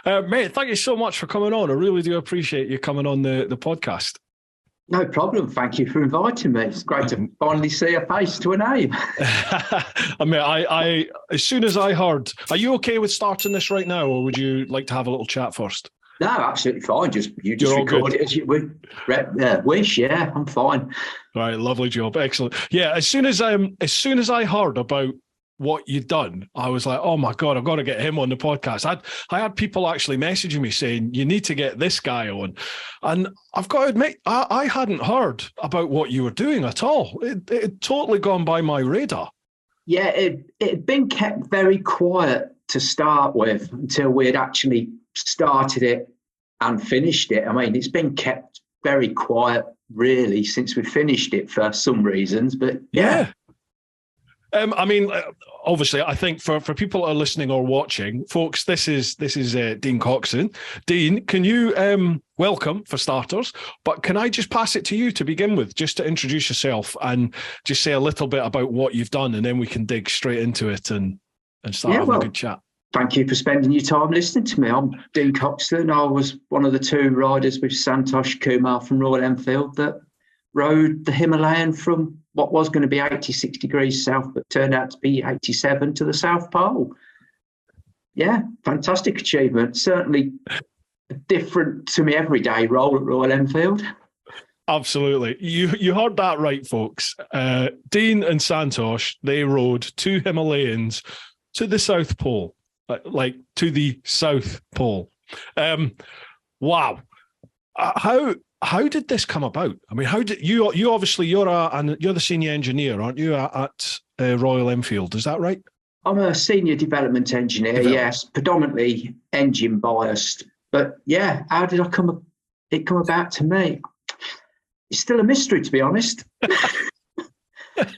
Mate, thank you so much for coming on. I really do appreciate you coming on the podcast. No problem. Thank you for inviting me. It's great to finally see a face to a name. I mean, I as soon as I heard, are you okay with starting this right now, or would you like to have a little chat first? No, absolutely fine. You just You're all record good. it as you wish. Yeah, I'm fine. All right, lovely job, excellent. Yeah, as soon as I heard about what you'd done, I was like, oh my God, I've got to get him on the podcast. I had people actually messaging me saying, you need to get this guy on. And I've got to admit, I hadn't heard about what you were doing at all. It had totally gone by my radar. Yeah, it had been kept very quiet to start with until we had actually started it and finished it. I mean, it's been kept very quiet, really, since we finished it for some reasons. But yeah. I mean, obviously, I think for people that are listening or watching, folks, this is Dean Coxson. Dean, can you welcome for starters? But can I just pass it to you to begin with, just to introduce yourself and just say a little bit about what you've done, and then we can dig straight into it and start having a good chat. Thank you for spending your time listening to me. I'm Dean Coxson. I was one of the two riders with Santhosh Kumar from Royal Enfield that rode the Himalayan from what was going to be 86 degrees south, but turned out to be 87 to the South Pole. Yeah, fantastic achievement. Certainly different to my everyday role at Royal Enfield. Absolutely. You heard that right, folks. Dean and Santhosh, they rode two Himalayans to the South Pole, like to the South Pole. Wow. How did this come about? I mean, how did you obviously you're the senior engineer, aren't you, at Royal Enfield? Is that right? I'm a senior development engineer. Yes, predominantly engine biased. But yeah, how did it come about to me? It's still a mystery, to be honest.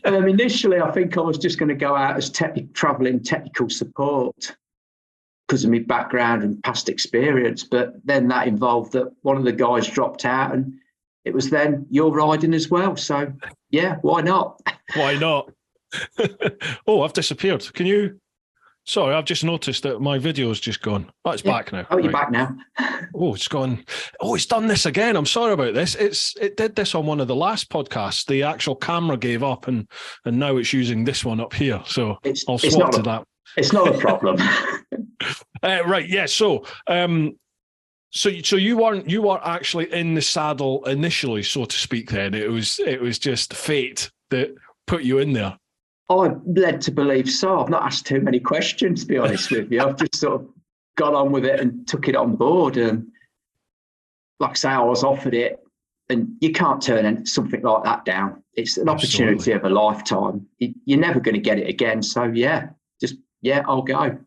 Initially, I think I was just going to go out as travelling technical support because of my background and past experience. But then that involved that one of the guys dropped out, and it was then you're riding as well. So yeah, why not? Why not? Oh, I've disappeared. Can you? Sorry, I've just noticed that my video's just gone. Oh, it's back now. Oh, you're back now. Oh, it's gone. Oh, it's done this again. I'm sorry about this. It did this on one of the last podcasts. The actual camera gave up, and now it's using this one up here. So I'll swap to that. It's not a problem. Right. Yeah. So you weren't actually in the saddle initially, so to speak. Then it was just fate that put you in there. I'm led to believe so. I've not asked too many questions, to be honest with you. I've just sort of got on with it and took it on board. And like I say, I was offered it, and you can't turn something like that down. It's an opportunity of a lifetime. You're never going to get it again. So yeah, I'll go.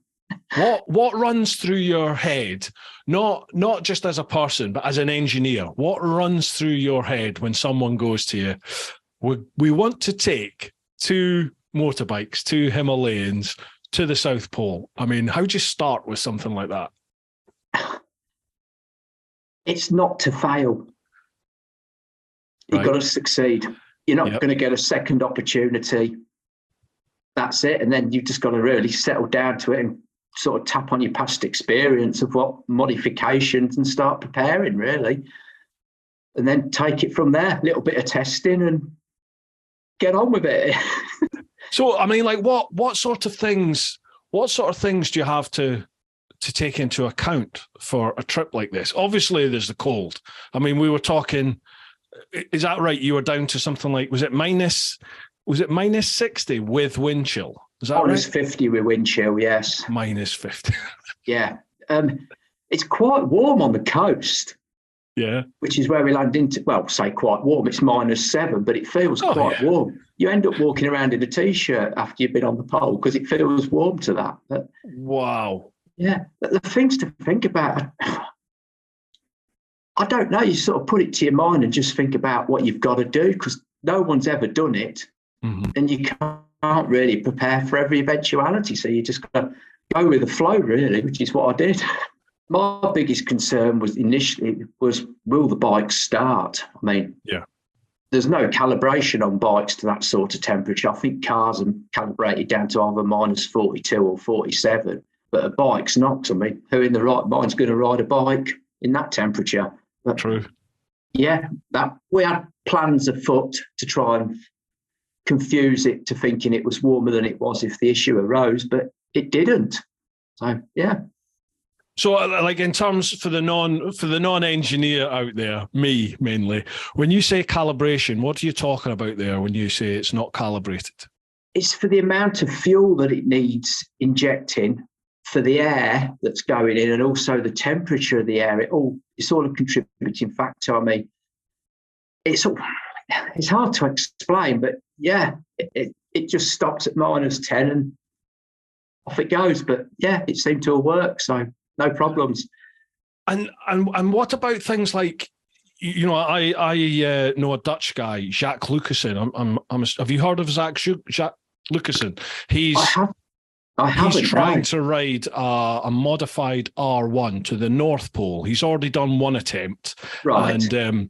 What runs through your head, not just as a person, but as an engineer? What runs through your head when someone goes to you, we want to take two motorbikes, two Himalayans to the South Pole? I mean, how do you start with something like that? It's not to fail. You've got to succeed. You're not going to get a second opportunity. That's it. And then you've just got to really settle down to it and sort of tap on your past experience of what modifications and start preparing, really. And then take it from there, a little bit of testing and get on with it. So, I mean, like what sort of things do you have to take into account for a trip like this? Obviously, there's the cold. I mean, we were talking, is that right? You were down to something like, was it minus 60 with wind chill? Is that minus right? 50 with wind chill, yes. Minus 50. Yeah. It's quite warm on the coast. Yeah. Which is where we land into, well, say quite warm. It's -7, but it feels quite warm. You end up walking around in a T-shirt after you've been on the pole because it feels warm to that. But, wow. Yeah. But the things to think about, I don't know. You sort of put it to your mind and just think about what you've got to do because no one's ever done it. Mm-hmm. And you can't really prepare for every eventuality. So you just got to go with the flow, really, which is what I did. My biggest concern was will the bike start? I mean, there's no calibration on bikes to that sort of temperature. I think cars are calibrated down to either -42 or 47. But a bike's not. I mean, who in the right mind's going to ride a bike in that temperature? But, true. Yeah, that we had plans afoot to try and confuse it to thinking it was warmer than it was if the issue arose, but it didn't. So yeah. So, like in terms for the non-engineer out there, me mainly, when you say calibration, what are you talking about there when you say it's not calibrated? It's for the amount of fuel that it needs injecting, for the air that's going in, and also the temperature of the air. It's all a contributing factor. I mean, it's hard to explain, but yeah, it just stops at -10 and off it goes. But yeah, it seemed to have worked, so no problems. And what about things like, you know, I know a Dutch guy, Jacques Lucassen. Have you heard of Jacques Lucassen? I haven't. He's trying to ride a modified R1 to the North Pole. He's already done one attempt, right? And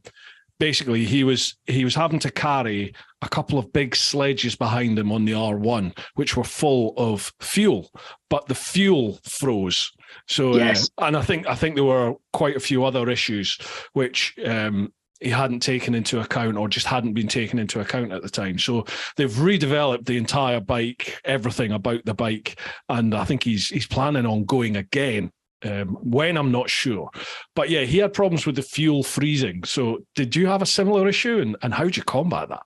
basically, he was having to carry a couple of big sledges behind him on the R1, which were full of fuel, but the fuel froze. So, yes. And I think there were quite a few other issues which he hadn't taken into account, or just hadn't been taken into account at the time. So they've redeveloped the entire bike, everything about the bike, and I think he's planning on going again. When, I'm not sure. But yeah, he had problems with the fuel freezing. So did you have a similar issue, and how did you combat that?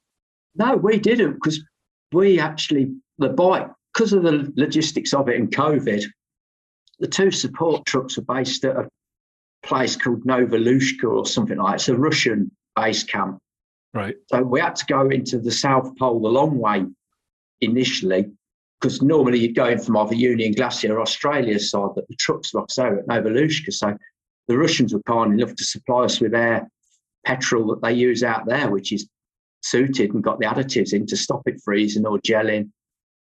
No, we didn't, because the bike, because of the logistics of it and COVID, the two support trucks are based at a place called Novolushka or something like that. It's a Russian base camp. Right. So we had to go into the South Pole the long way initially, because normally you'd go in from either Union Glacier or Australia's side, but the trucks were at Novolushka. So the Russians were kind enough to supply us with air petrol that they use out there, which is suited and got the additives in to stop it freezing or gelling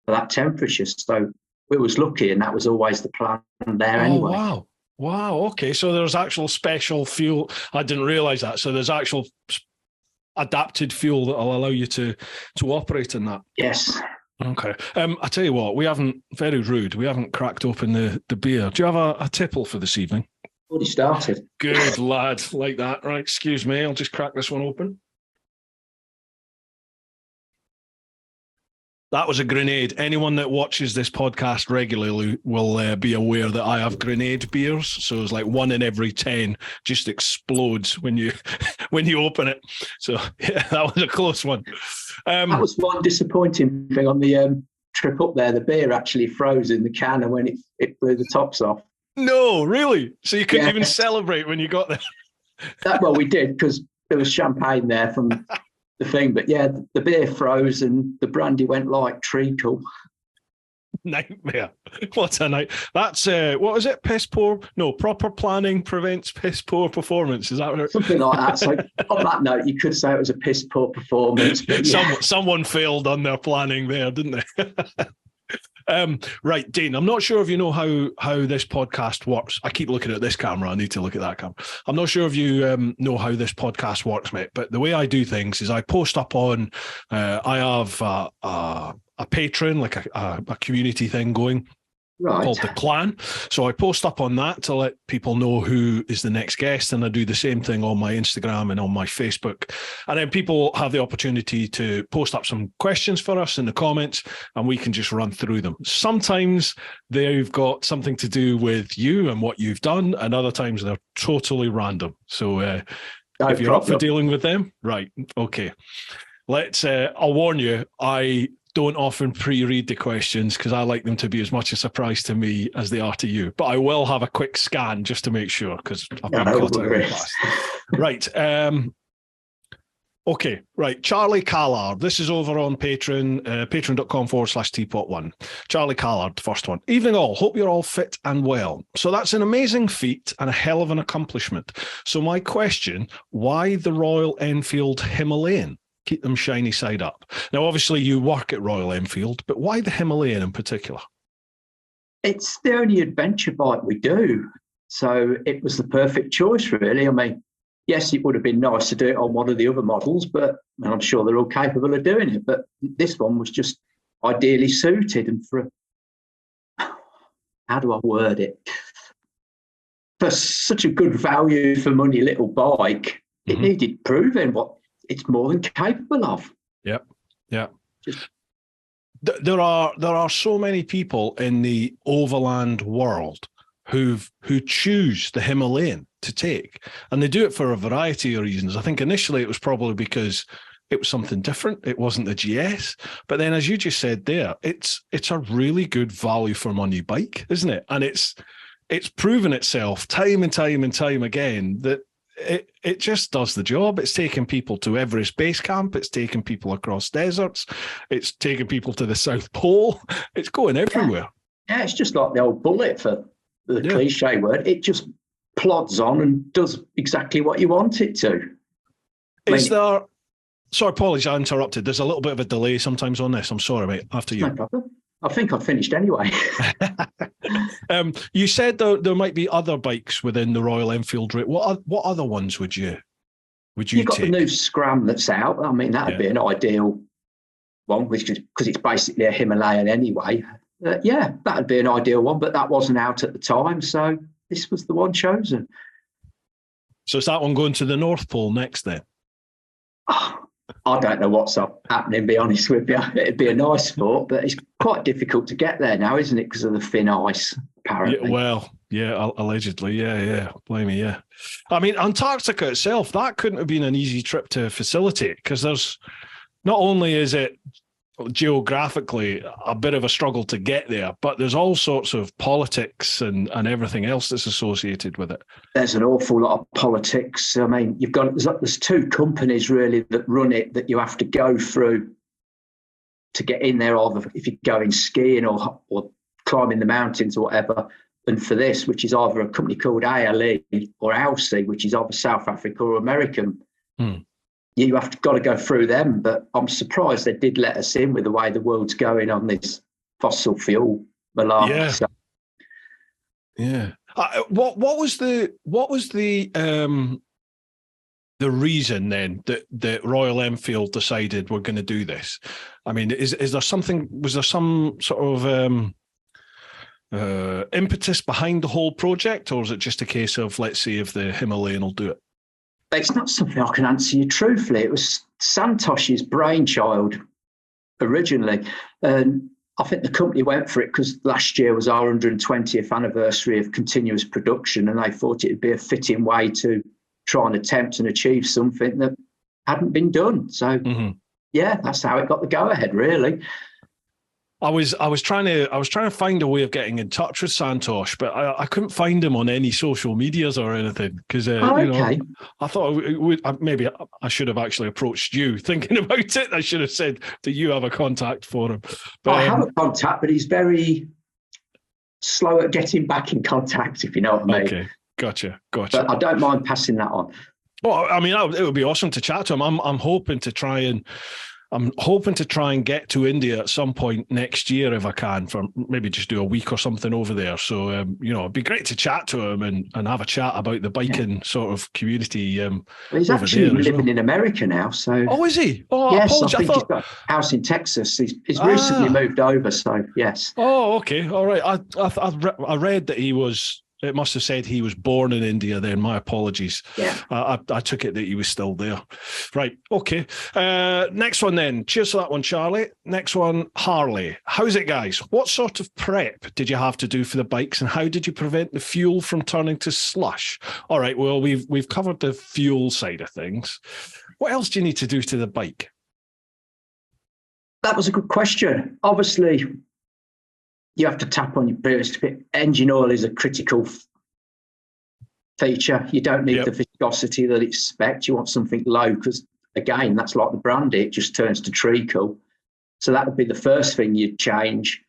for that temperature. So we was lucky, and that was always the plan there anyway. Wow. Okay. So there's actual special fuel. I didn't realize that. So there's actual adapted fuel that will allow you to operate in that. Yes. Okay. I tell you what, we haven't cracked open the beer. Do you have a tipple for this evening? Already started. Good lad, like that. Right, excuse me, I'll just crack this one open. That was a grenade. Anyone that watches this podcast regularly will be aware that I have grenade beers. So it's like 1 in every 10 just explodes when you open it. So yeah, that was a close one. That was one disappointing thing on the trip up there. The beer actually froze in the can, and when it blew the tops off. No, really? So you couldn't even celebrate when you got there? Well, we did, because there was champagne there from the thing, but yeah, the beer froze and the brandy went like treacle. Nightmare. What a night. That's what was it? Piss poor? No, proper planning prevents piss poor performance. Is that what something like that? So on that note, you could say it was a piss poor performance. But yeah. Someone failed on their planning there, didn't they? Right, Dean, I'm not sure if you know how this podcast works. I keep looking at this camera. I need to look at that camera. I'm not sure if you know how this podcast works, mate, but the way I do things is I post up on, I have a Patreon, like a community thing going. Right. Called The Clan. So I post up on that to let people know who is the next guest, and I do the same thing on my Instagram and on my Facebook. And then people have the opportunity to post up some questions for us in the comments, and we can just run through them. Sometimes they've got something to do with you and what you've done, and other times they're totally random. So if you're up for dealing with them, right, okay. I'll warn you, I don't often pre-read the questions because I like them to be as much a surprise to me as they are to you. But I will have a quick scan just to make sure, because I've been caught out in the past. Right. Okay. Right. Charlie Callard. This is over on Patreon, patreon.com/TeapotOne. Charlie Callard, first one. Evening all. Hope you're all fit and well. So that's an amazing feat and a hell of an accomplishment. So my question, why the Royal Enfield Himalayan? Keep them shiny side up. Now, obviously, you work at Royal Enfield, but why the Himalayan in particular? It's the only adventure bike we do. So it was the perfect choice, really. I mean, yes, it would have been nice to do it on one of the other models, but I'm sure they're all capable of doing it. But this one was just ideally suited. And for how do I word it? For such a good value for money little bike, it needed proving what it's more than capable of. Yep. Yeah. There are so many people in the overland world who choose the Himalayan to take, and they do it for a variety of reasons. I think initially it was probably because it was something different. It wasn't the GS, but then, as you just said there, it's a really good value for money bike, isn't it? And it's proven itself time and time and time again that it just does the job. It's taking people to Everest Base Camp. It's taking people across deserts. It's taking people to the South Pole. It's going everywhere. Yeah, it's just like the old bullet, for the cliche word. It just plods on and does exactly what you want it to. Sorry, apologies, I interrupted. There's a little bit of a delay sometimes on this. I'm sorry, mate. After you. No problem. I think I've finished anyway. You said there might be other bikes within the Royal Enfield route. What other ones would you You've got take? the new Scram that's out. I mean, that'd be an ideal one, which is because it's basically a Himalayan anyway. That'd be an ideal one, but that wasn't out at the time, so this was the one chosen. So is that one going to the North Pole next then? I don't know what's happening, be honest with you. It'd be a nice sport, but it's quite difficult to get there now, isn't it? Because of the thin ice, apparently. Allegedly. Yeah. Blame me, yeah. I mean, Antarctica itself, that couldn't have been an easy trip to facilitate, because there's not only is it geographically a bit of a struggle to get there, but there's all sorts of politics and everything else that's associated with it. There's an awful lot of politics. I mean, there's two companies really that run it that you have to go through to get in there, either if you're going skiing or climbing the mountains or whatever. And for this, which is either a company called ALE or ALSI, which is either South Africa or American, you have got to go through them. But I'm surprised they did let us in with the way the world's going on this fossil fuel malarkey. Yeah. What was the reason then that Royal Enfield decided we're going to do this? I mean, was there some sort of impetus behind the whole project, or is it just a case of, let's see if the Himalayan will do it? It's not something I can answer you truthfully. It was Santosh's brainchild originally. And I think the company went for it because last year was our 120th anniversary of continuous production, and they thought it'd be a fitting way to try and attempt and achieve something that hadn't been done. So, that's how it got the go-ahead, really. I was trying to find a way of getting in touch with Santhosh, but I couldn't find him on any social medias or anything, because I thought maybe I should have actually approached you. Thinking about it, I should have said, "Do you have a contact for him?" But, I have a contact, but he's very slow at getting back in contact, if you know what I mean. Okay, gotcha. But I don't mind passing that on. Well, I mean, it would be awesome to chat to him. I'm hoping to try and get to India at some point next year if I can, for maybe just do a week or something over there. So, it'd be great to chat to him and have a chat about the biking sort of community. He's actually living in America now. So, oh, is he? Oh, yes, I think he's got a house in Texas. He's recently moved over. So, yes. Oh, okay, all right. I read that he was. It must have said he was born in India then. My apologies. Yeah. I took it that he was still there. Right. Okay. Next one then. Cheers for that one, Charlie. Next one, Harley. How's it, guys? What sort of prep did you have to do for the bikes, and how did you prevent the fuel from turning to slush? All right. Well, we've covered the fuel side of things. What else do you need to do to the bike? That was a good question. Obviously, you have to tap on your previous bit. Engine oil is a critical feature. You don't need the viscosity that it's spec. You want something low because, again, that's like the brandy. It just turns to treacle. So that would be the first thing you'd change.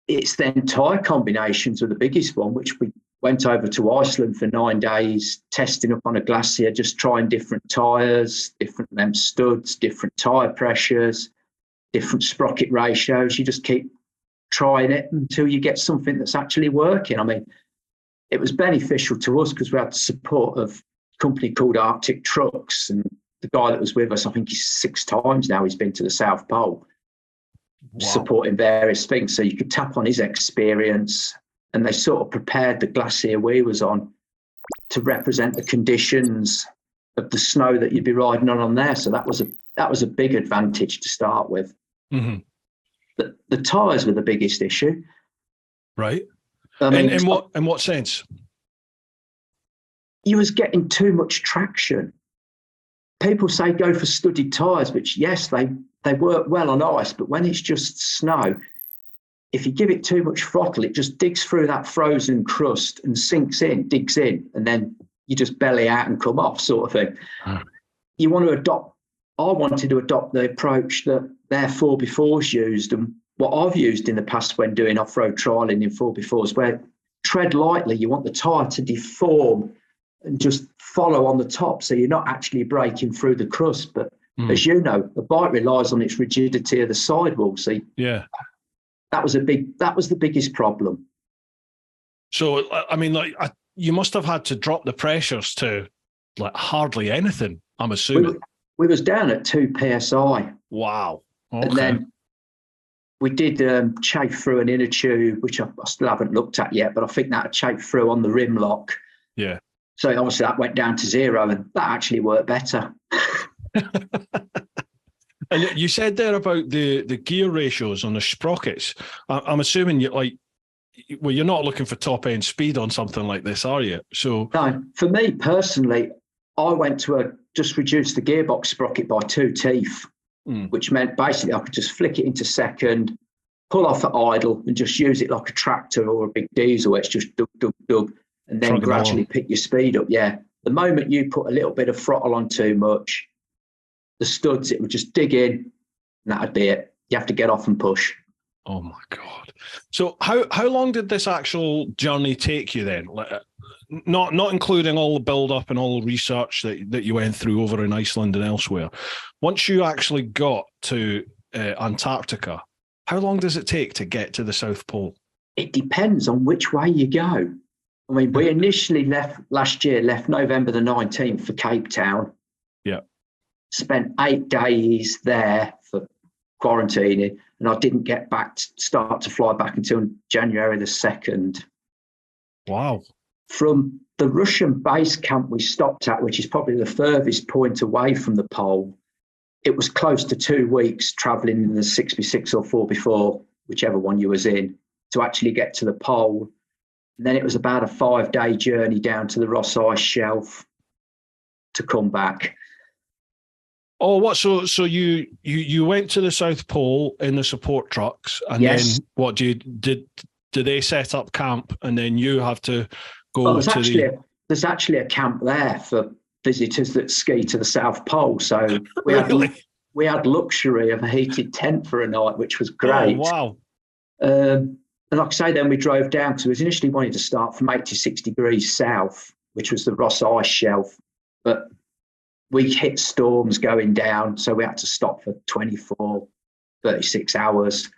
It's then tyre combinations are the biggest one, which we went over to Iceland for 9 days, testing up on a glacier, just trying different tyres, different studs, different tyre pressures, different sprocket ratios. You just keep trying it until you get something that's actually working. I mean, it was beneficial to us because we had the support of a company called Arctic Trucks, and the guy that was with us, I think he's 6 times now he's been to the South Pole. supporting various things. So you could tap on his experience, and they sort of prepared the glacier we was on to represent the conditions of the snow that you'd be riding on there. So that was a big advantage to start with. Mm-hmm. The tyres were the biggest issue. Right. I mean, in what sense? You was getting too much traction. People say go for studded tyres, which yes, they work well on ice, but when it's just snow, if you give it too much throttle, it just digs through that frozen crust and sinks in, digs in, and then you just belly out and come off, sort of thing. You want to adopt. I wanted to adopt the approach that their 4x4s used, and what I've used in the past when doing off-road trialing in 4x4s, where tread lightly. You want the tyre to deform and just follow on the top, so you're not actually breaking through the crust. But as you know, the bike relies on its rigidity of the sidewall. So yeah, that was the biggest problem. So I mean, like, you must have had to drop the pressures to like hardly anything, I'm assuming. We was down at 2 psi. Wow. Okay. And then we did chafe through an inner tube, which I still haven't looked at yet, but I think that chafed through on the rim lock. Yeah. So obviously that went down to 0, and that actually worked better. And you said there about the gear ratios on the sprockets. I'm assuming you're not looking for top end speed on something like this, are you? So no, for me personally, I went to just reduce the gearbox sprocket by 2 teeth, which meant basically I could just flick it into second, pull off at idle, and just use it like a tractor or a big diesel. It's just dug, dug, dug, and then gradually pick your speed up. Yeah. The moment you put a little bit of throttle on too much, the studs, it would just dig in, and that'd be it. You have to get off and push. Oh my God. So how long did this actual journey take you then? Not including all the build up and all the research that you went through over in Iceland and elsewhere. Once you actually got to Antarctica, how long does it take to get to the South Pole? It depends on which way you go. I mean, we initially left November the 19th for Cape Town. Yeah. Spent 8 days there for quarantining, and I didn't get back start to fly back until January the 2nd. Wow. From the Russian base camp we stopped at, which is probably the furthest point away from the pole, it was close to 2 weeks traveling in the 6x6 or 4x4, whichever one you was in, to actually get to the pole. And then it was about a 5-day journey down to the Ross Ice Shelf to come back. Oh, what? So you went to the South Pole in the support trucks, and yes. Then what did they set up camp, and then you have to go there's actually a camp there for visitors that ski to the South Pole. So we had luxury of a heated tent for a night, which was great. Oh, wow. And like I say, then we drove down because we was initially wanting to start from 86 degrees south, which was the Ross Ice Shelf, but we hit storms going down, so we had to stop for 24, 36 hours.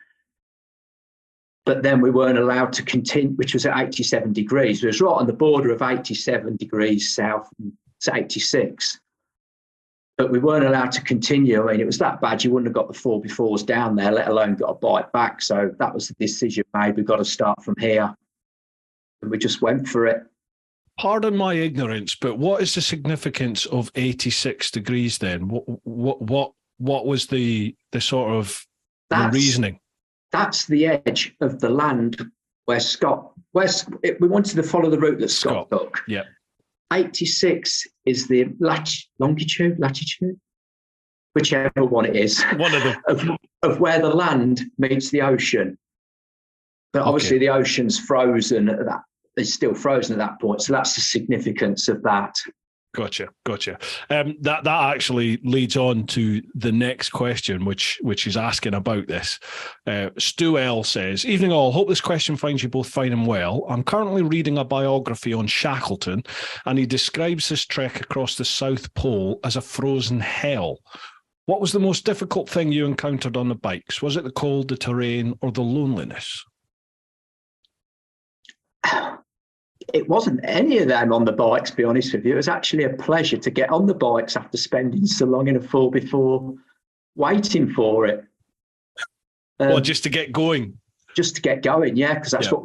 But then we weren't allowed to continue, which was at 87 degrees. It was right on the border of 87 degrees south to 86. But we weren't allowed to continue. I mean, it was that bad, you wouldn't have got the 4x4s down there, let alone got a bike back. So that was the decision made. We've got to start from here. And we just went for it. Pardon my ignorance, but what is the significance of 86 degrees then? What was the sort of the reasoning? That's the edge of the land where we wanted to follow the route that Scott took. Yeah. 86 is the latitude, whichever one it is, one of them, of where the land meets the ocean. But obviously the ocean's frozen at that. It's still frozen at that point. So that's the significance of that. Gotcha. That actually leads on to the next question, which is asking about this. Stu L says, "Evening all, hope this question finds you both fine and well. I'm currently reading a biography on Shackleton, and he describes this trek across the South Pole as a frozen hell. What was the most difficult thing you encountered on the bikes? Was it the cold, the terrain, or the loneliness?" It wasn't any of them on the bikes, to be honest with you. It was actually a pleasure to get on the bikes after spending so long in a 4x4 waiting for it. Well, just to get going. Just to get going, yeah, because that's what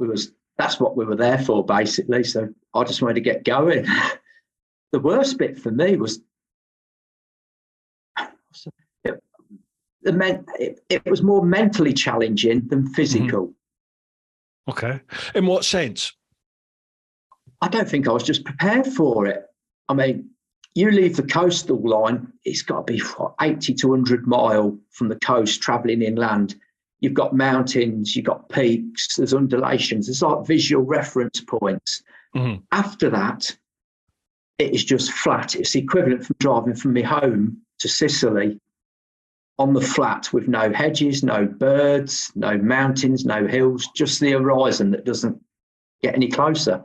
we were there for, basically. So I just wanted to get going. The worst bit for me was it was more mentally challenging than physical. Mm-hmm. Okay. In what sense? I don't think I was just prepared for it. I mean, you leave the coastal line, it's got to be 80 to 100 mile from the coast travelling inland. You've got mountains, you've got peaks, there's undulations, there's like visual reference points. Mm-hmm. After that, it is just flat. It's the equivalent from driving from my home to Sicily on the flat with no hedges, no birds, no mountains, no hills, just the horizon that doesn't get any closer.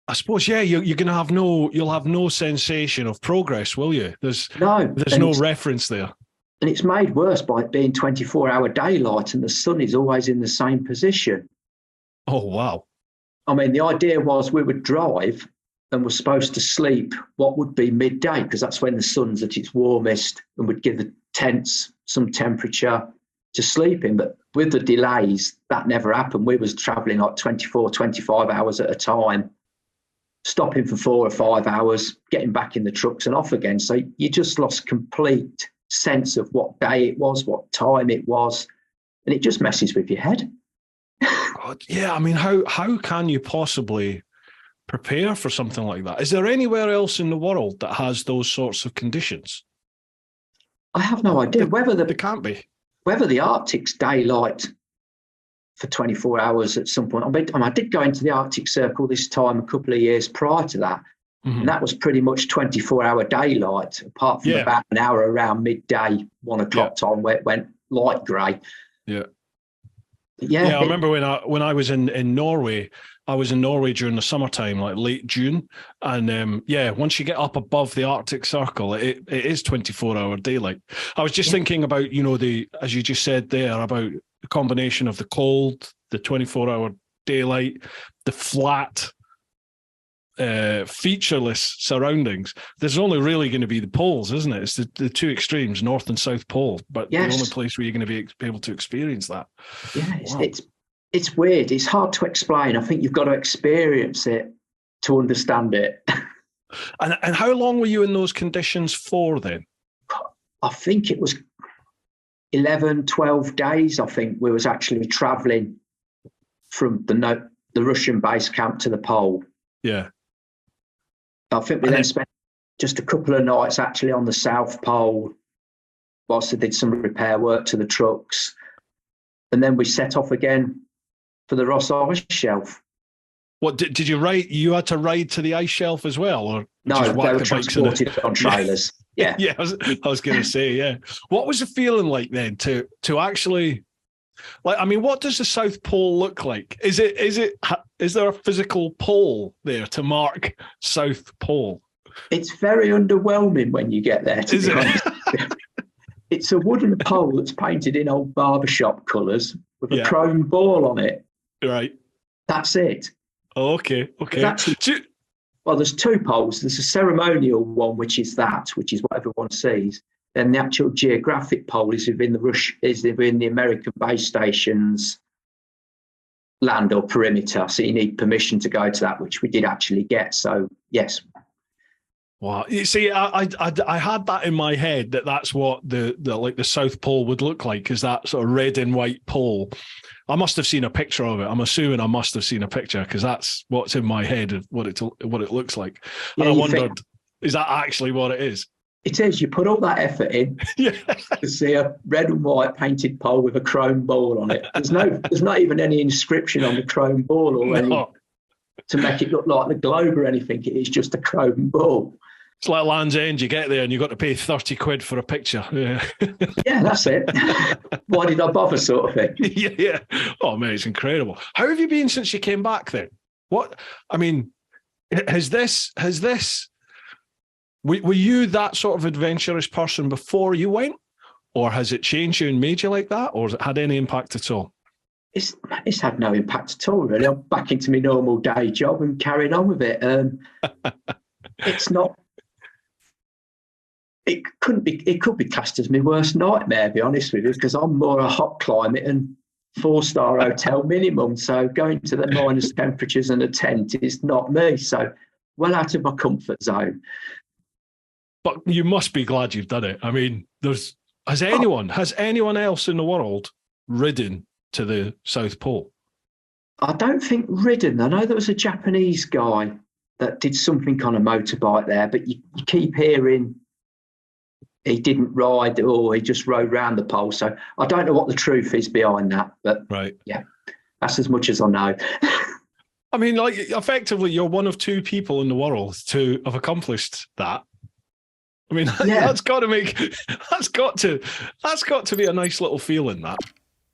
I suppose, yeah, you're going to you'll have no sensation of progress, will you? There's no reference there. And it's made worse by it being 24-hour daylight and the sun is always in the same position. Oh, wow. I mean, the idea was we would drive and we're supposed to sleep what would be midday, because that's when the sun's at its warmest and would give the tents some temperature to sleep in. But with the delays, that never happened. We was travelling like 24, 25 hours at a time, stopping for 4 or 5 hours, getting back in the trucks and off again. So you just lost complete sense of what day it was, what time it was, and it just messes with your head. God, yeah, I mean, how can you possibly prepare for something like that? Is there anywhere else in the world that has those sorts of conditions? I have no idea. There can't be. Whether the Arctic's daylight for 24 hours at some point. I did go into the Arctic Circle this time a couple of years prior to that, mm-hmm. and that was pretty much 24-hour daylight, apart from about an hour around midday, 1 o'clock time, where it went light grey. Yeah. I remember when I was in Norway. I was in Norway during the summertime, like late June, and once you get up above the Arctic Circle, it is 24-hour daylight. I was just thinking about, as you just said there, about the combination of the cold, the 24-hour daylight, the flat, featureless surroundings. There's only really going to be the poles, isn't it? It's the two extremes, North and South Pole, but the only place where you're going to be able to experience that. Yeah, it's weird. It's hard to explain. I think you've got to experience it to understand it. And how long were you in those conditions for then? I think it was 11, 12 days. I think we was actually travelling from the Russian base camp to the pole. Yeah. I think we then spent just a couple of nights actually on the South Pole whilst I did some repair work to the trucks. And then we set off again for the Ross Ice Shelf. What did you ride? You had to ride to the ice shelf as well, or no? They were transported on trailers. Yeah, yeah. I was going to say, yeah. What was the feeling like then to actually, like? I mean, what does the South Pole look like? Is there a physical pole there to mark South Pole? It's very underwhelming when you get there. To be honest. It's a wooden pole that's painted in old barbershop colours with a chrome ball on it. Right. That's it. Oh, okay. Well, there's two poles. There's a ceremonial one, which is what everyone sees. Then the actual geographic pole is within the American base station's land or perimeter. So you need permission to go to that, which we did actually get. So yes. Wow. You see, I had that in my head that's what the South Pole would look like, is that sort of red and white pole. I must have seen a picture of it. I'm assuming I must have seen a picture, because that's what's in my head of what it looks like. And I wondered, is that actually what it is? It is. You put all that effort in to see a red and white painted pole with a chrome ball on it. There's not even any inscription on the chrome ball or any to make it look like the globe or anything. It is just a chrome ball. It's like Land's End. You get there and you've got to pay 30 quid for a picture. Yeah, yeah, that's it. Why did I bother, sort of thing? Yeah. Oh, man, it's incredible. How have you been since you came back then? What, I mean, has this, were you that sort of adventurous person before you went? Or has it changed you and made you like that? Or has it had any impact at all? It's had no impact at all, really. I'm back into my normal day job and carrying on with it. It's not... it could be classed as my worst nightmare, to be honest with you, because I'm more a hot climate and 4-star hotel minimum. So going to the minus temperatures in a tent is not me. So well out of my comfort zone. But you must be glad you've done it. I mean, has anyone else in the world ridden to the South Pole? I don't think ridden. I know there was a Japanese guy that did something on a motorbike there, but you keep hearing he didn't ride or he just rode round the pole. So I don't know what the truth is behind that, but yeah, that's as much as I know. I mean, like, effectively, you're one of 2 people in the world to have accomplished that. I mean, that's got to be a nice little feeling, that.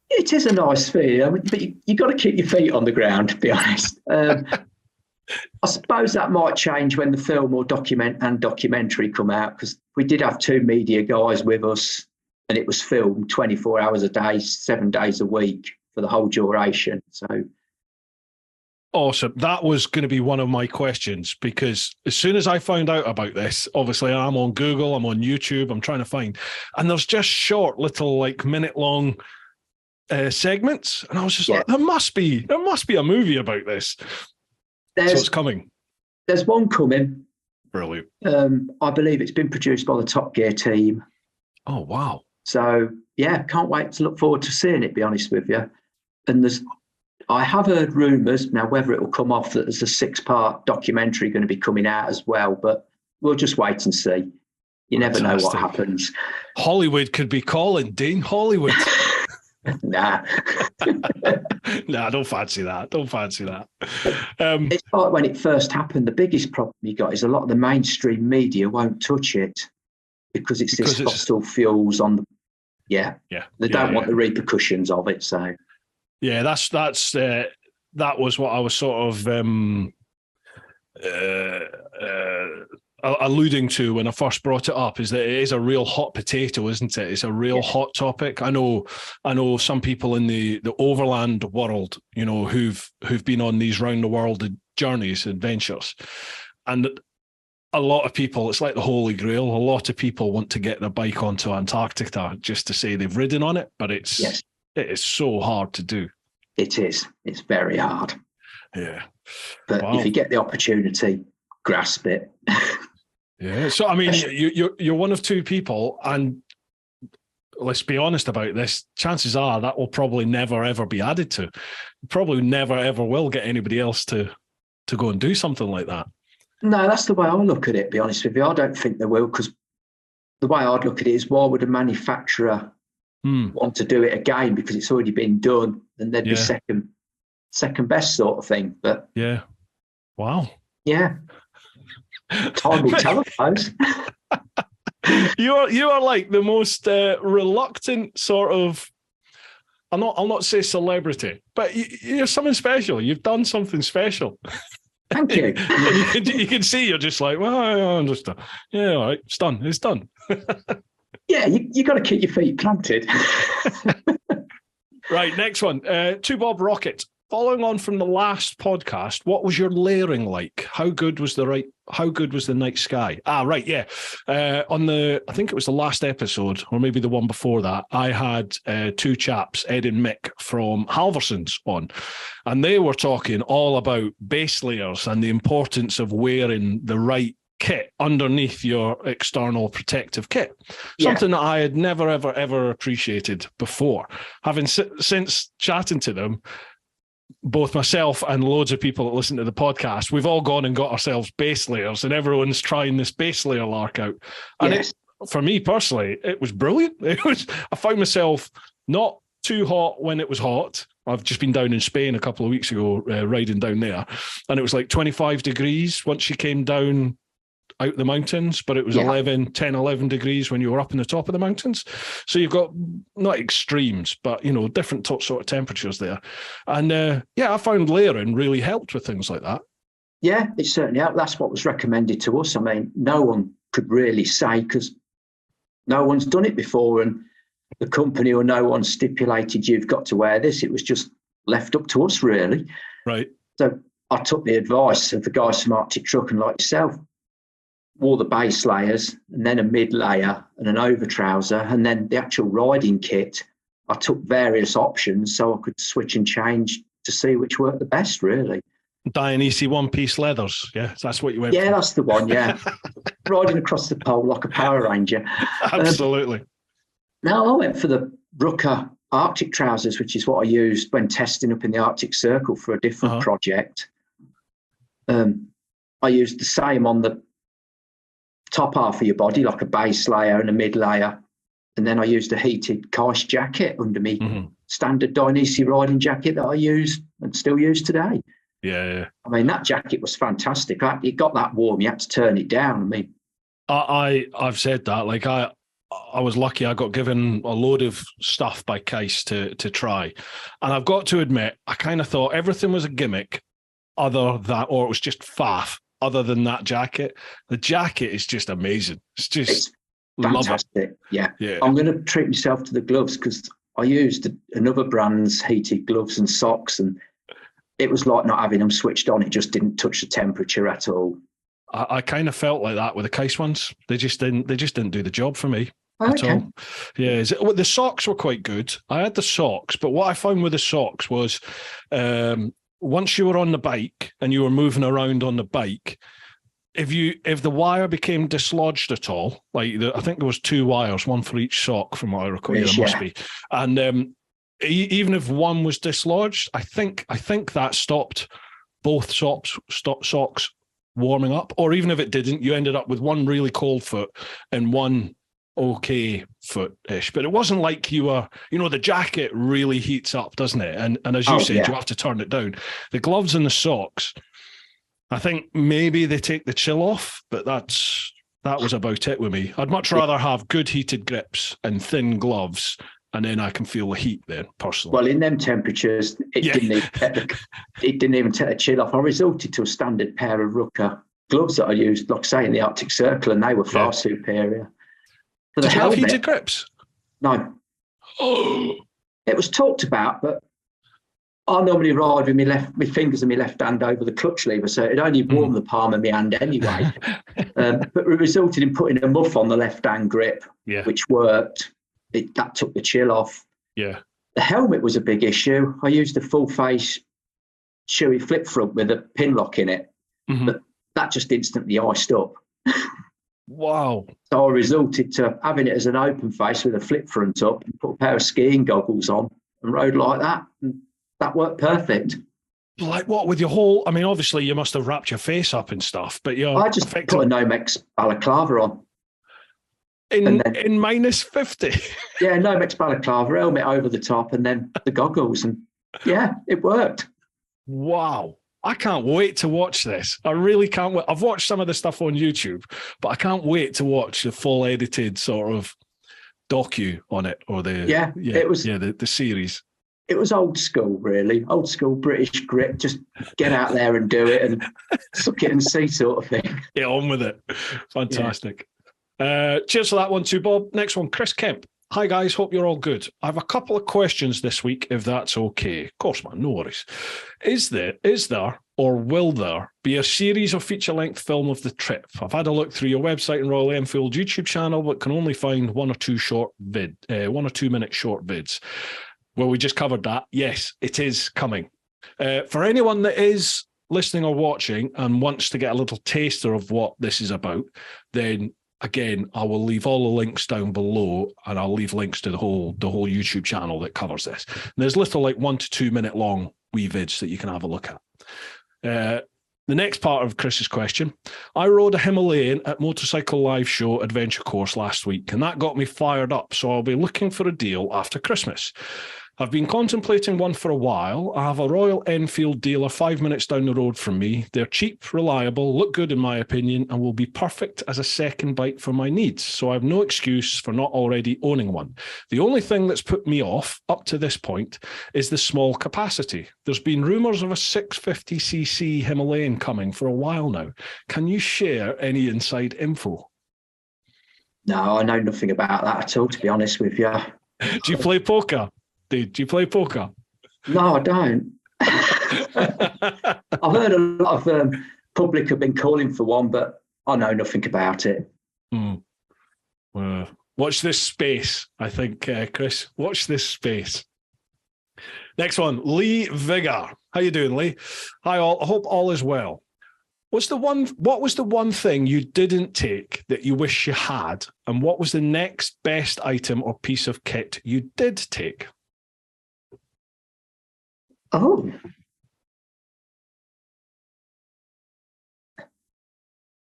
It is a nice feeling, but you've got to keep your feet on the ground, to be honest. I suppose that might change when the film or documentary come out, because we did have 2 media guys with us and it was filmed 24 hours a day, 7 days a week for the whole duration. So awesome. That was going to be one of my questions, because as soon as I found out about this, obviously I'm on Google, I'm on YouTube, I'm trying to find, and there's just short little like minute-long segments, and I was just like, there must be a movie about this. So it's coming. There's one coming. Brilliant. I believe it's been produced by the Top Gear team. Oh, wow. So, yeah, can't wait to look forward to seeing it, to be honest with you. And I have heard rumours, now whether it will come off, that there's a 6-part documentary going to be coming out as well, but we'll just wait and see. You never know what happens. Hollywood could be calling, Dean. Hollywood. Nah. Nah, don't fancy that. It's like when it first happened, the biggest problem you got is a lot of the mainstream media won't touch it because it's fossil fuels on the... They don't want the repercussions of it, so... Yeah, that was what I was sort of alluding to when I first brought it up, is that it is a real hot potato, isn't it? It's a real hot topic. I know some people in the overland world, you know, who've been on these round the world journeys, adventures, and a lot of people, it's like the Holy Grail. A lot of people want to get their bike onto Antarctica just to say they've ridden on it, but it is so hard to do. It is. It's very hard. Yeah. But if you get the opportunity, grasp it. Yeah. So, I mean, you're one of 2 people, and let's be honest about this, chances are that will probably never, ever be added to. Probably never, ever will get anybody else to go and do something like that. No, that's the way I look at it, to be honest with you. I don't think they will, because the way I'd look at it is, why would a manufacturer want to do it again, because it's already been done, and they'd be second best sort of thing. But yeah. Wow. Yeah. Time will tell, I suppose. You are like the most reluctant sort of, I'll not say celebrity, but you're something special. You've done something special. Thank you. You can see you're just like, well, I understand. Yeah, all right, it's done. Yeah, you got to keep your feet planted. Right, next one. To Bob Rocket. Following on from the last podcast, what was your layering like? How good was the night sky? Right, yeah. I think it was the last episode, or maybe the one before that, I had 2 chaps, Ed and Mick from Halversons, on, and they were talking all about base layers and the importance of wearing the right kit underneath your external protective kit. Something that I had never, ever, ever appreciated before. Having since chatting to them, both myself and loads of people that listen to the podcast, we've all gone and got ourselves base layers, and everyone's trying this base layer lark out. And for me personally, it was brilliant. I found myself not too hot when it was hot. I've just been down in Spain a couple of weeks ago, riding down there, and it was like 25 degrees once you came down out the mountains, but it was 11 degrees when you were up in the top of the mountains. So you've got not extremes, but, you know, different sort of temperatures there. And I found layering really helped with things like that. Yeah, it certainly helped. That's what was recommended to us. I mean, no one could really say, because no one's done it before, and the company or no one stipulated you've got to wear this. It was just left up to us, really. Right. So I took the advice of the guys from Arctic Truck and like yourself. wore the base layers and then a mid layer and an over trouser. And then the actual riding kit, I took various options so I could switch and change to see which worked the best, really. Dionysi one-piece leathers, yeah? That's what you went for? Yeah, that's the one, yeah. Riding across the pole like a Power Ranger. Absolutely. No, I went for the Rucker Arctic trousers, which is what I used when testing up in the Arctic Circle for a different project. I used the same on the top half of your body, like a base layer and a mid layer. And then I used a heated Kaish jacket under me standard Dionysi riding jacket that I use and still use today. Yeah. I mean, that jacket was fantastic. It got that warm, you had to turn it down. I mean, I've said that. Like I was lucky. I got given a load of stuff by Kaish to try, and I've got to admit, I kind of thought everything was a gimmick, other than, or it was just faff. Other than that jacket, the jacket is just amazing. It's fantastic. Yeah. I'm going to treat myself to the gloves because I used another brand's heated gloves and socks, and it was like not having them switched on. It just didn't touch the temperature at all. I kind of felt like that with the Kaish ones. They just didn't do the job for me at all. Yeah, the socks were quite good. I had the socks, but what I found with the socks was once you were on the bike and you were moving around on the bike, if the wire became dislodged at all, like I think there was 2 wires, one for each sock from what I recall. There must be, and even if one was dislodged, I think that stopped both socks warming up, or even if it didn't, you ended up with one really cold foot and one okay foot-ish. But it wasn't like you were, the jacket really heats up, doesn't it? And as you said, you have to turn it down. The gloves and the socks, I think maybe they take the chill off, but that was about it with me. I'd much rather have good heated grips and thin gloves, and then I can feel the heat there, personally. Well, in them temperatures, it didn't even take the chill off. I resorted to a standard pair of Rucker gloves that I used, like I say, in the Arctic Circle, and they were far superior. Did you have heated grips? No. Oh. It was talked about, but I normally ride with my fingers and my left hand over the clutch lever, so it only warmed the palm of my hand anyway. But we resulted in putting a muff on the left hand grip, which worked. That took the chill off. Yeah. The helmet was a big issue. I used a full face Chewy flip front with a pin lock in it, but that just instantly iced up. Wow. So I resorted to having it as an open face with a flip front up and put a pair of skiing goggles on and rode like that. And that worked perfect. Like what, with your whole, I mean, obviously you must have wrapped your face up and stuff, but I just put a Nomex balaclava on. In minus 50. Yeah, Nomex balaclava, helmet over the top, and then the goggles, and it worked. Wow. I can't wait to watch this. I really can't wait. I've watched some of the stuff on YouTube, but I can't wait to watch the full edited sort of docu on it, or the series. It was old school, really. Old school British grit. Just get out there and do it and suck it and see sort of thing. Get on with it. Fantastic. Cheers for that one too, Bob. Next one, Chris Kemp. Hi guys, hope you're all good. I have a couple of questions this week, if that's okay. Of course, man, no worries. Is there, or will there be a series of feature-length film of the trip? I've had a look through your website and Royal Enfield YouTube channel, but can only find 1 or 2 minute short vids. Well, we just covered that. Yes, it is coming. For anyone that is listening or watching and wants to get a little taster of what this is about, then again, I will leave all the links down below, and I'll leave links to the whole YouTube channel that covers this. And there's little 1 to 2 minute long wee vids that you can have a look at. The next part of Chris's question, I rode a Himalayan at Motorcycle Live Show Adventure Course last week, and that got me fired up, so I'll be looking for a deal after Christmas. I've been contemplating one for a while. I have a Royal Enfield dealer 5 minutes down the road from me. They're cheap, reliable, look good in my opinion, and will be perfect as a second bike for my needs. So I have no excuse for not already owning one. The only thing that's put me off up to this point is the small capacity. There's been rumours of a 650cc Himalayan coming for a while now. Can you share any inside info? No, I know nothing about that at all, to be honest with you. Do you play poker? Do you play poker? No, I don't. I've heard a lot of public have been calling for one, but I know nothing about it. Watch this space, I think, Chris. Watch this space. Next one, Lee Vigor. How you doing, Lee? Hi, all. I hope all is well. What was the one thing you didn't take that you wish you had? And what was the next best item or piece of kit you did take? Oh.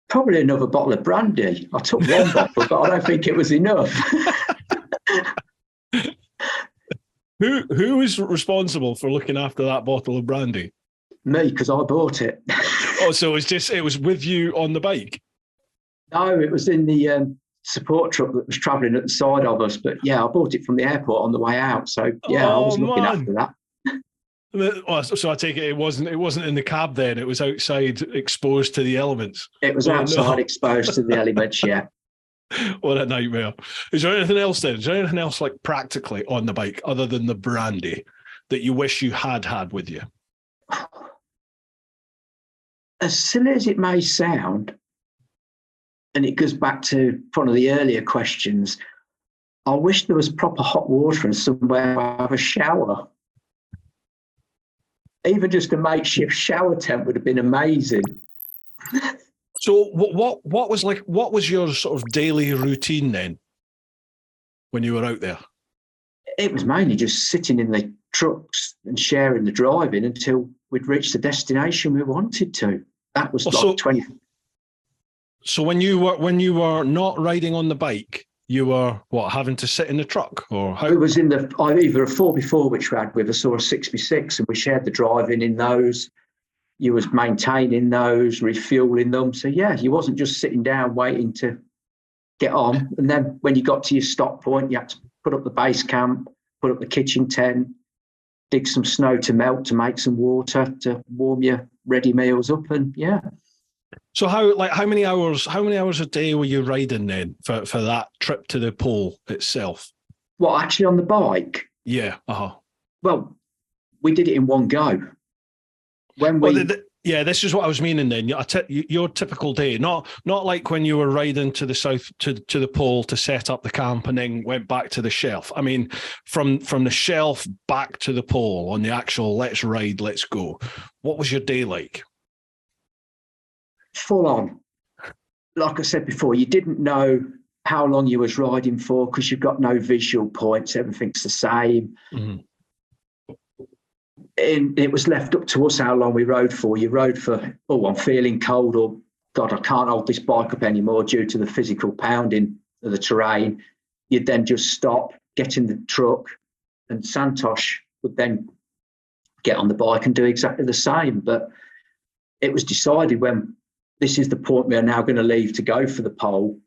Probably another bottle of brandy. I took one bottle, but I don't think it was enough. Who was responsible for looking after that bottle of brandy? Me, because I bought it. Oh, so it was with you on the bike? No, it was in the support truck that was travelling at the side of us. But yeah, I bought it from the airport on the way out. So yeah, I was looking after that. Oh, so I take it wasn't in the cab then. It was outside, exposed to the elements. It was outside, exposed to the elements. Yeah. What a nightmare! Is there anything else then? Is there anything else like practically on the bike other than the brandy that you wish you had with you? As silly as it may sound, and it goes back to one of the earlier questions, I wish there was proper hot water and somewhere to have a shower. Even just a makeshift shower tent would have been amazing. So what was your sort of daily routine then when you were out there? It was mainly just sitting in the trucks and sharing the driving until we'd reached the destination we wanted to. That was 20. So when you were not riding on the bike, you were having to sit in the truck, or how? It was in either a 4x4 which we had with us or a 6x6, and we shared the driving in those. You was maintaining those, refueling them. So yeah, you wasn't just sitting down waiting to get on. And then when you got to your stop point, you had to put up the base camp, put up the kitchen tent, dig some snow to melt to make some water to warm your ready meals up, and yeah. So how many hours a day were you riding then for that trip to the pole itself? Well, actually on the bike? Yeah. Well, we did it in one go. This is what I was meaning then. Your typical day, not like when you were riding to the south to the pole to set up the camp and then went back to the shelf. I mean, from the shelf back to the pole on the actual let's ride, let's go. What was your day like? Full on. Like I said before, you didn't know how long you was riding for because you've got no visual points. Everything's the same. Mm-hmm. And it was left up to us how long we rode for. You rode for, I'm feeling cold, or God, I can't hold this bike up anymore due to the physical pounding of the terrain. You'd then just stop, get in the truck, and Santhosh would then get on the bike and do exactly the same. But it was decided when this is the point we are now going to leave to go for the pole,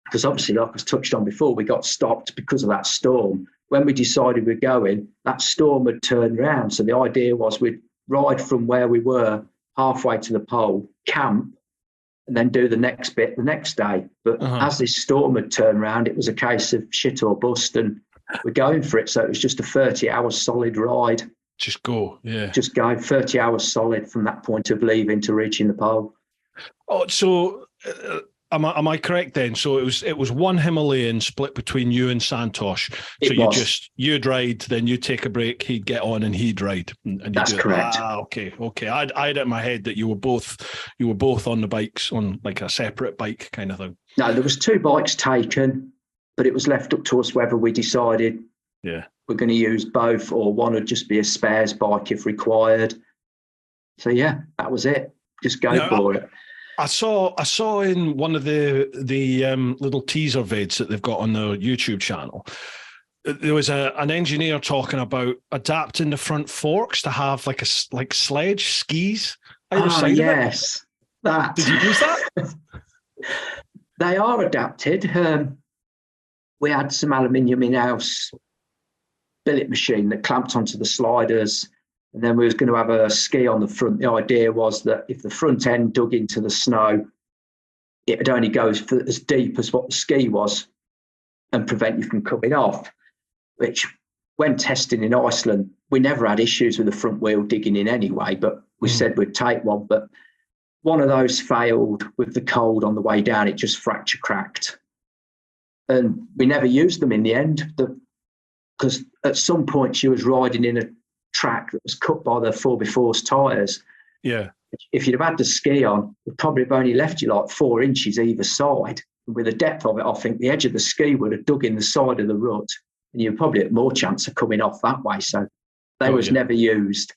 because obviously, like I was touched on before, we got stopped because of that storm. When we decided we're going, that storm had turned round. So the idea was we'd ride from where we were halfway to the pole, camp, and then do the next bit the next day. But as this storm had turned round, it was a case of shit or bust, and we're going for it. So it was just a 30-hour solid ride. Just go, yeah. Just go 30 hours solid from that point of leaving to reaching the pole. Oh, so am I correct then? So it was one Himalayan split between you and Santhosh. So you'd ride, then you'd take a break, he'd get on, and he'd ride. And that's correct. Okay. I had it in my head that you were both on the bikes on like a separate bike kind of thing. No, there was 2 bikes taken, but it was left up to us whether we decided we're going to use both, or one would just be a spares bike if required. So yeah, that was it. Just go for it. I saw in one of the little teaser vids that they've got on their YouTube channel, there was an engineer talking about adapting the front forks to have like sledge skis either side yes. of it. That. Did you use that? They are adapted. We had some aluminium in-house billet machine that clamped onto the sliders, and then we was going to have a ski on the front. The idea was that if the front end dug into the snow, it would only go as deep as what the ski was and prevent you from coming off, which when testing in Iceland, we never had issues with the front wheel digging in anyway, but we said we'd take one. But one of those failed with the cold on the way down. It just fracture cracked. And we never used them in the end because at some point she was riding in a track that was cut by the 4x4's tyres. Yeah. If you'd have had the ski on, we'd probably have only left you like 4 inches either side. And with the depth of it, I think the edge of the ski would have dug in the side of the rut, and you're probably at more chance of coming off that way. So they was never used.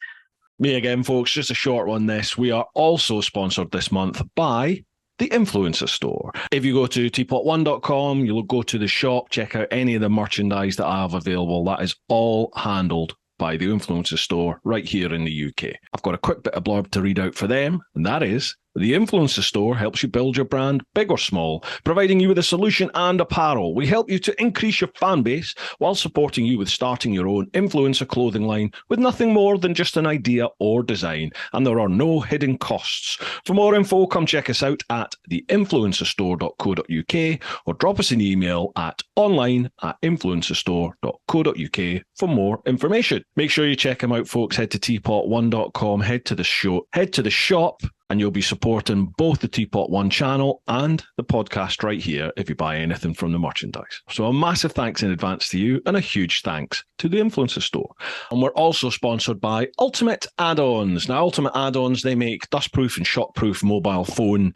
Me again, folks, just a short one this. We are also sponsored this month by the Influencer Store. If you go to TeapotOne.com, you'll go to the shop, check out any of the merchandise that I have available. That is all handled by the Influencer Store right here in the UK. I've got a quick bit of blurb to read out for them, and that is, the Influencer Store helps you build your brand big or small, providing you with a solution and apparel. We help you to increase your fan base while supporting you with starting your own influencer clothing line with nothing more than just an idea or design, and there are no hidden costs. For more info, come check us out at theinfluencerstore.co.uk or drop us an email at online@influencerstore.co.uk for more information. Make sure you check them out, folks. Head to TeapotOne.com, head to the shop, and you'll be supporting both the TeapotOne channel and the podcast right here if you buy anything from the merchandise. So a massive thanks in advance to you, and a huge thanks to the Influencer Store. And we're also sponsored by Ultimate Add-ons. Now, Ultimate Add-ons, they make dustproof and shockproof mobile phone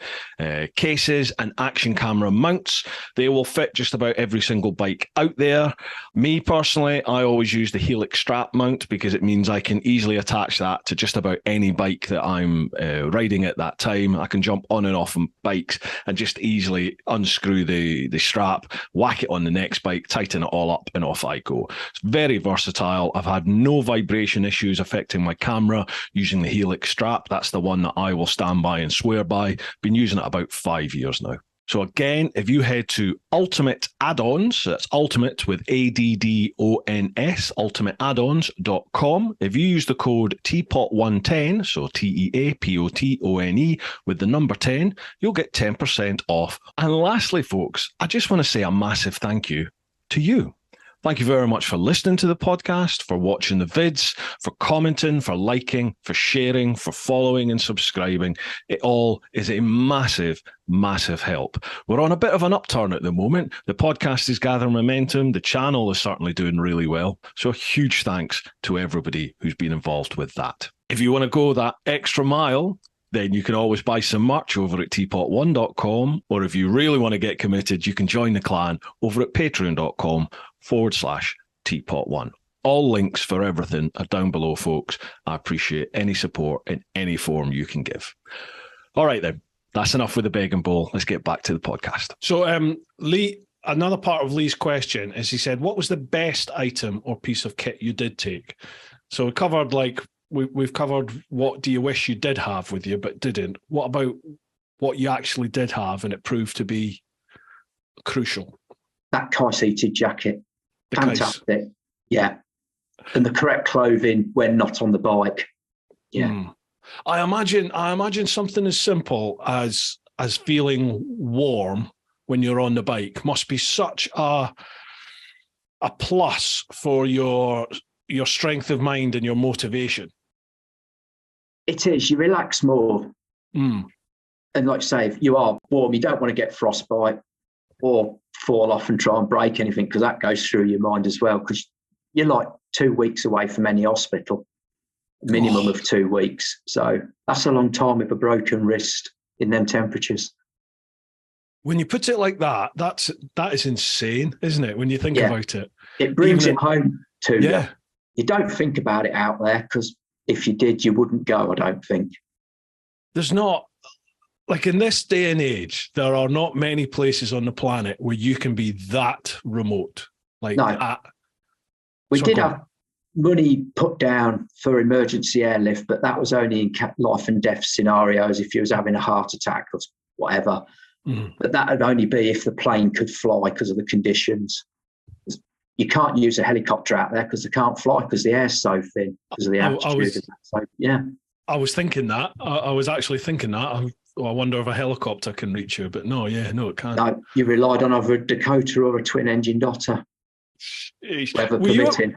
cases and action camera mounts. They will fit just about every single bike out there. Me personally, I always use the Helix strap mount because it means I can easily attach that to just about any bike that I'm riding at that time. I can jump on and off on bikes and just easily unscrew the strap, whack it on the next bike, tighten it all up, and off I go. It's very versatile. I've had no vibration issues affecting my camera using the Helix strap. That's the one that I will stand by and swear by. Been using it about 5 years now. So again, if you head to Ultimate Add-ons, that's Ultimate with ADDONS, ultimateaddons.com. If you use the code TEAPOT110, so TEAPOTONE with the number 10, you'll get 10% off. And lastly, folks, I just want to say a massive thank you to you. Thank you very much for listening to the podcast, for watching the vids, for commenting, for liking, for sharing, for following and subscribing. It all is a massive, massive help. We're on a bit of an upturn at the moment. The podcast is gathering momentum. The channel is certainly doing really well. So a huge thanks to everybody who's been involved with that. If you want to go that extra mile, then you can always buy some merch over at TeapotOne.com. Or if you really want to get committed, you can join the clan over at patreon.com/TeapotOne. All links for everything are down below, folks. I appreciate any support in any form you can give. All right, then. That's enough with the beg and bowl. Let's get back to the podcast. So, Lee, another part of Lee's question is, he said, what was the best item or piece of kit you did take? So we covered, we've covered what do you wish you did have with you but didn't. What about what you actually did have and it proved to be crucial? That car-seated jacket. Fantastic. Yeah. And the correct clothing when not on the bike. Yeah. I imagine something as simple as feeling warm when you're on the bike must be such a plus for your strength of mind and your motivation. It is. You relax more. And like I say, if you are warm, you don't want to get frostbite or fall off and try and break anything, because that goes through your mind as well, because you're like 2 weeks away from any hospital, minimum of 2 weeks. So that's a long time with a broken wrist in them temperatures. When you put it like that, that is insane, isn't it? When you think about it. It brings it home to you. You don't think about it out there, because if you did, you wouldn't go, I don't think. There's not, like in this day and age, there are not many places on the planet where you can be that remote. Like that. We did have money put down for emergency airlift, but that was only in life and death scenarios, if you was having a heart attack or whatever. But that would only be if the plane could fly because of the conditions. You can't use a helicopter out there because they can't fly because the air's so thin because of the altitude. I was thinking that. I was actually thinking that. I wonder if a helicopter can reach you, but no, it can't. No, you relied on either a Dakota or a twin-engine Dotter, weather permitting.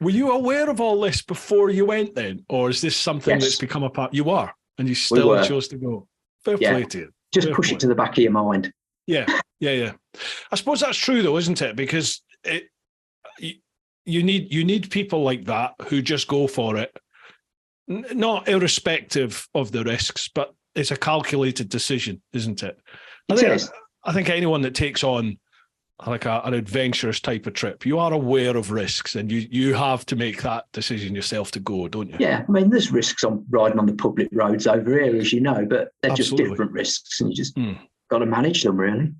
Were you aware of all this before you went then? Or is this something that's become a part? You are, and you still chose to go? Fair play to you. Just push it to the back of your mind. Yeah. I suppose that's true, though, isn't it? Because you need people like that who just go for it, not irrespective of the risks, but it's a calculated decision, isn't it? I think anyone that takes on like an adventurous type of trip, you are aware of risks, and you have to make that decision yourself to go, don't you? Yeah, I mean, there's risks on riding on the public roads over here, as you know, but they're just different risks, and you just got to manage them, really.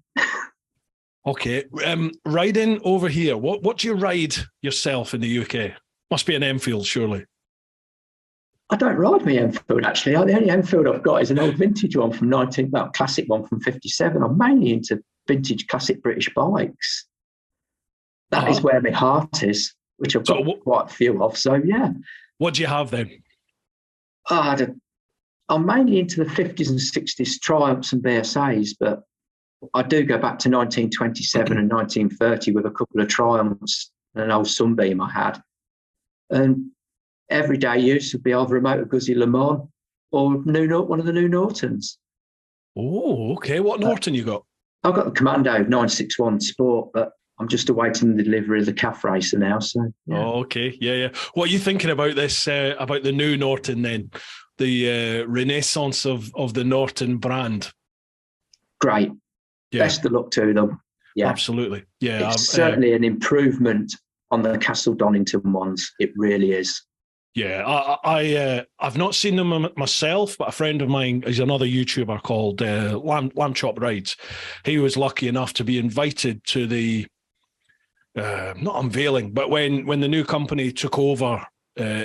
Okay, riding over here, what do you ride yourself in the UK? Must be an Enfield, surely. I don't ride my Enfield, actually. The only Enfield I've got is an old vintage one from classic one from 57. I'm mainly into vintage classic British bikes. That is where my heart is, which I've got quite a few of. So, yeah. What do you have then? I'm mainly into the 50s and 60s Triumphs and BSAs, but I do go back to 1927 and 1930 with a couple of Triumphs and an old Sunbeam I had. And everyday use would be either a Motor Guzzi Le Mans or one of the new Nortons. Oh, okay. What Norton you got? I've got the Commando 961 Sport, but I'm just awaiting the delivery of the CAF Racer now. So, yeah. Oh, okay. Yeah. What are you thinking about this, about the new Norton then? The renaissance of the Norton brand? Great. Yeah. Best of luck to them. Yeah. Absolutely. Yeah. It's certainly an improvement on the Castle Donington ones. It really is. Yeah, I've not seen them myself, but a friend of mine is another YouTuber called Lamb Chop Rides. He was lucky enough to be invited to the not unveiling, but when the new company took over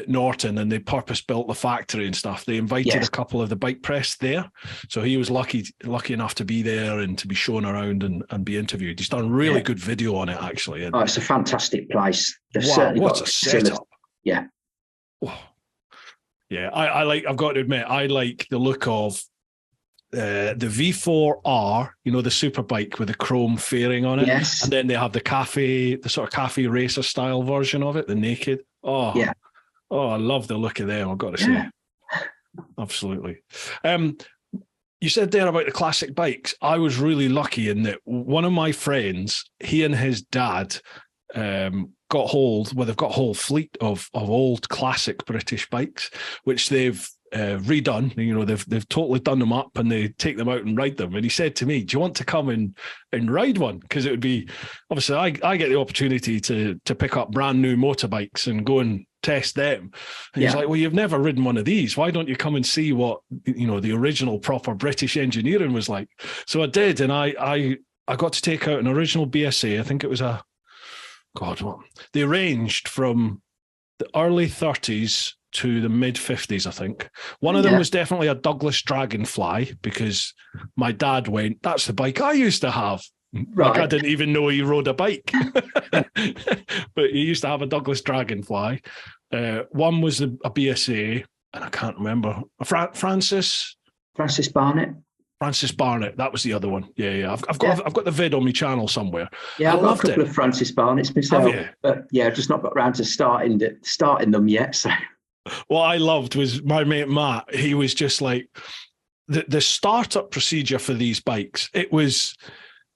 Norton and they purpose-built the factory and stuff, they invited a couple of the bike press there. So he was lucky enough to be there and to be shown around and be interviewed. He's done a really good video on it, actually. And, it's a fantastic place. What a setup. Yeah. Yeah, I've got to admit, I like the look of the V4R, the super bike with the chrome fairing on it. Yes. And then they have the sort of cafe racer style version of it, the naked. Oh, yeah. Oh, I love the look of them, I've got to say. Absolutely. You said there about the classic bikes. I was really lucky in that one of my friends, he and his dad, they've got a whole fleet of old classic British bikes, which they've redone. They've totally done them up and they take them out and ride them. And he said to me, do you want to come and ride one? Because it would be, obviously I get the opportunity to pick up brand new motorbikes and go and test them. And he's like, well, you've never ridden one of these. Why don't you come and see what, the original proper British engineering was like? So I did. And I got to take out an original BSA. I think it was they ranged from the early 30s to the mid 50s, I think. One of them was definitely a Douglas Dragonfly, because my dad went, that's the bike I used to have. Right. Like, I didn't even know he rode a bike. But he used to have a Douglas Dragonfly. One was a BSA, and I can't remember. Francis Barnett. Francis Barnett, that was the other one. Yeah. I've got the vid on my channel somewhere. Yeah, I've got a couple of Francis Barnetts myself. But I've just not got around to starting them yet. So what I loved was my mate Matt. He was just like the startup procedure for these bikes. It was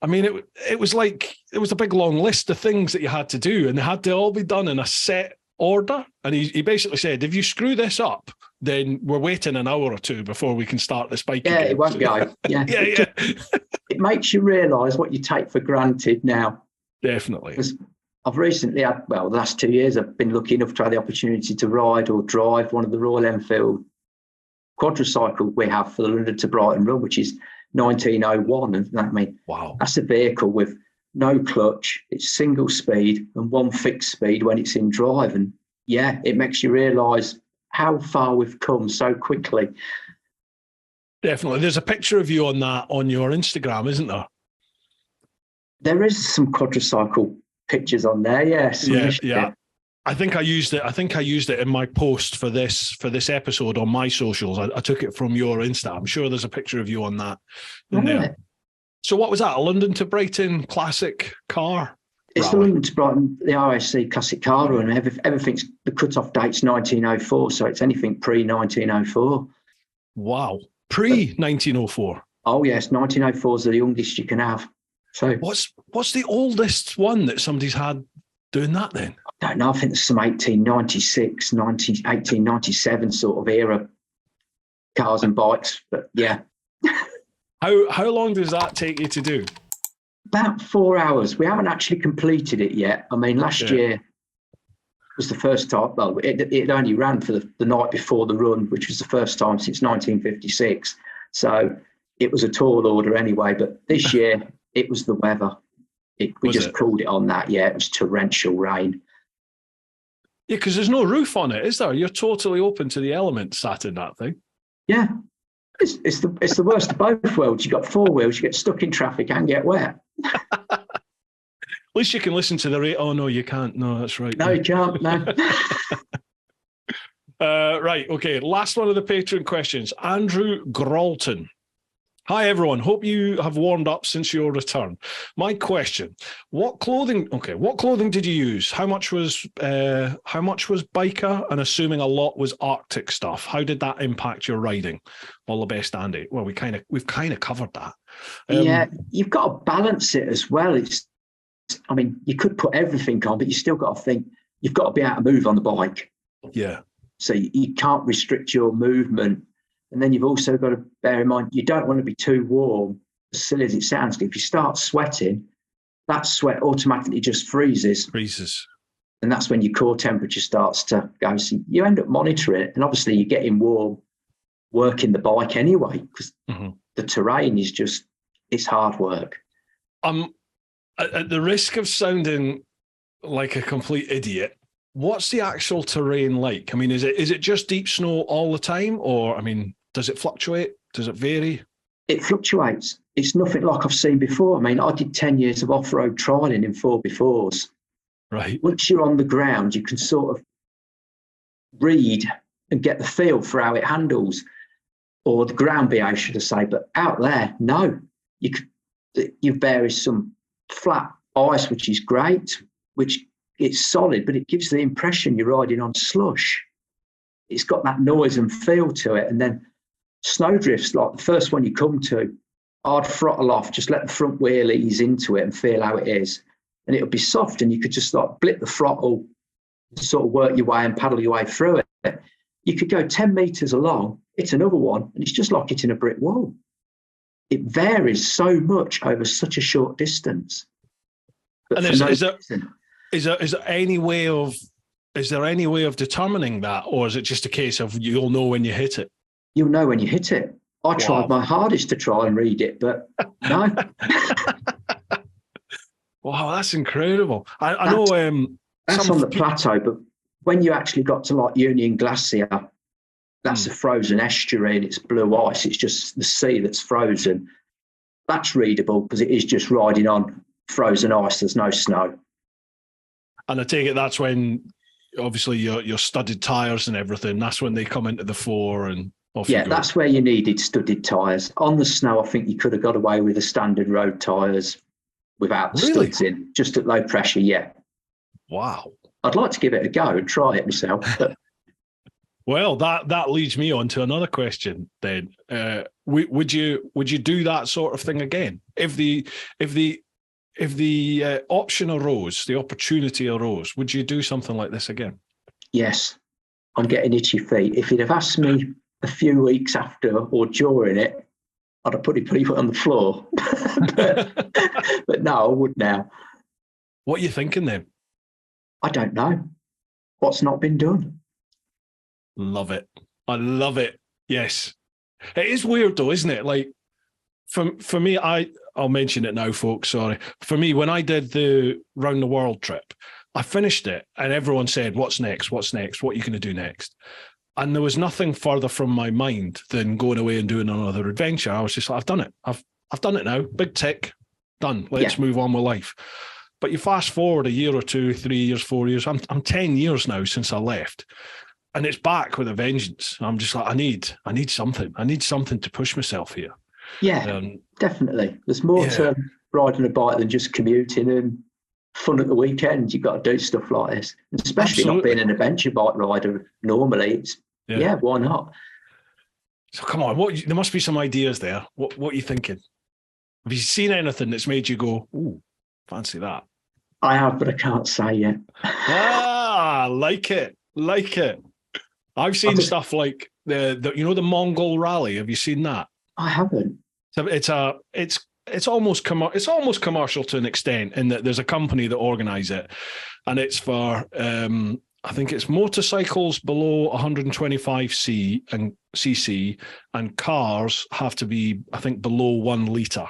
like it was a big long list of things that you had to do, and they had to all be done in a set order. And he basically said, if you screw this up, then we're waiting an hour or two before we can start this bike again. It won't go. Yeah. It makes you realise what you take for granted now. Definitely. I've recently had, the last 2 years, I've been lucky enough to have the opportunity to ride or drive one of the Royal Enfield quadricycle we have for the London to Brighton run, which is 1901. And that's a vehicle with no clutch, it's single speed and one fixed speed when it's in drive. And it makes you realise how far we've come so quickly. Definitely. There's a picture of you on that on your Instagram, isn't there? There is some quadricycle pictures on there, yes. Yeah. I think I used it in my post for this episode on my socials. I took it from your Insta. I'm sure there's a picture of you on that in there. So what was that? A London to Brighton classic car? It's the London to Brighton, the RSC classic car run. Everything's, the cut-off date's 1904, so it's anything pre-1904. Wow. Pre-1904. Oh yes, 1904 is the youngest you can have. So what's the oldest one that somebody's had doing that then? I don't know. I think there's some 1896, 1897 sort of era cars and bikes. But yeah. How long does that take you to do? About 4 hours. We haven't actually completed it yet. I mean, last year was the first time. Well, it only ran for the night before the run, which was the first time since 1956. So it was a tall order anyway. But this year it was the weather. We just called it on that. Yeah, it was torrential rain. Yeah, because there's no roof on it, is there? You're totally open to the elements sat in that thing. Yeah, it's the worst of both worlds. You got four wheels, you get stuck in traffic and get wet. At least you can listen to the radio. Oh no, you can't. No, that's right. No, you can't. No. Right. Okay. Last one of the Patreon questions. Andrew Gralton. Hi everyone. Hope you have warmed up since your return. My question: what clothing did you use? How much was biker? And assuming a lot was Arctic stuff, how did that impact your riding? All the best, Andy. Well, we've kind of covered that. Yeah, you've got to balance it as well. I mean, you could put everything on, but you still got to think you've got to be able to move on the bike. Yeah. So you can't restrict your movement. And then you've also got to bear in mind, you don't want to be too warm, as silly as it sounds. If you start sweating, that sweat automatically just freezes. And that's when your core temperature starts to go. So you end up monitoring it. And obviously you're getting warm working the bike anyway, because the terrain is it's hard work. At the risk of sounding like a complete idiot, what's the actual terrain like? I mean, is it just deep snow all the time? Or, I mean, does it fluctuate? Does it vary? It fluctuates. It's nothing like I've seen before. I mean, I did 10 years of off-road trialing in 4x4s. Right. Once you're on the ground, you can sort of read and get the feel for how it handles, or the ground behaves, should I say. But out there, no. You vary some flat ice, which is great, which it's solid, but it gives the impression you're riding on slush. It's got that noise and feel to it. And then snowdrifts, like the first one you come to, I'd throttle off, just let the front wheel ease into it and feel how it is. And it'll be soft, and you could just like blip the throttle, sort of work your way and paddle your way through it. You could go 10 meters along, hit another one, and it's just like hitting a brick wall. It varies so much over such a short distance. But and is there any way of determining that, or is it just a case of you'll know when you hit it? You'll know when you hit it. I tried my hardest to try and read it, but no. Wow, that's incredible. I know that's on the plateau, but when you actually got to like Union Glacier, that's a frozen estuary and it's blue ice. It's just the sea that's frozen. That's readable because it is just riding on frozen ice. There's no snow. And I take it that's when, obviously, your studded tyres and everything, that's when they come into the fore and off you go. That's where you needed studded tyres. On the snow, I think you could have got away with the standard road tyres without the studs in, just at low pressure, yeah. Wow. I'd like to give it a go and try it myself. But well, that leads me on to another question then. Would you do that sort of thing again? If the option arose, the opportunity arose, would you do something like this again? Yes. I'm getting itchy feet. If you'd have asked me a few weeks after or during it, I'd have put it on the floor. but no, I would now. What are you thinking then? I don't know. What's not been done? Love it. I love it. Yes. It is weird though, isn't it? Like for me, I'll mention it now, folks. Sorry. For me, when I did the round the world trip, I finished it and everyone said, what's next? What's next? What are you going to do next? And there was nothing further from my mind than going away and doing another adventure. I was just like, I've done it. I've done it now. Big tick. Done. Let's move on with life. But you fast forward a year or two, 3 years, 4 years. I'm 10 years now since I left. And it's back with a vengeance. I'm just like, I need something. I need something to push myself here. Yeah, definitely. There's more to riding a bike than just commuting and fun at the weekend. You've got to do stuff like this, and especially not being an adventure bike rider normally. It's why not? So come on, there must be some ideas there. What are you thinking? Have you seen anything that's made you go, ooh, fancy that? I have, but I can't say yet. Like it. I've seen stuff like the Mongol Rally. Have you seen that? I haven't. So it's almost commercial to an extent in that there's a company that organise it, and it's for I think it's motorcycles below 125cc and cars have to be, I think, below 1 litre.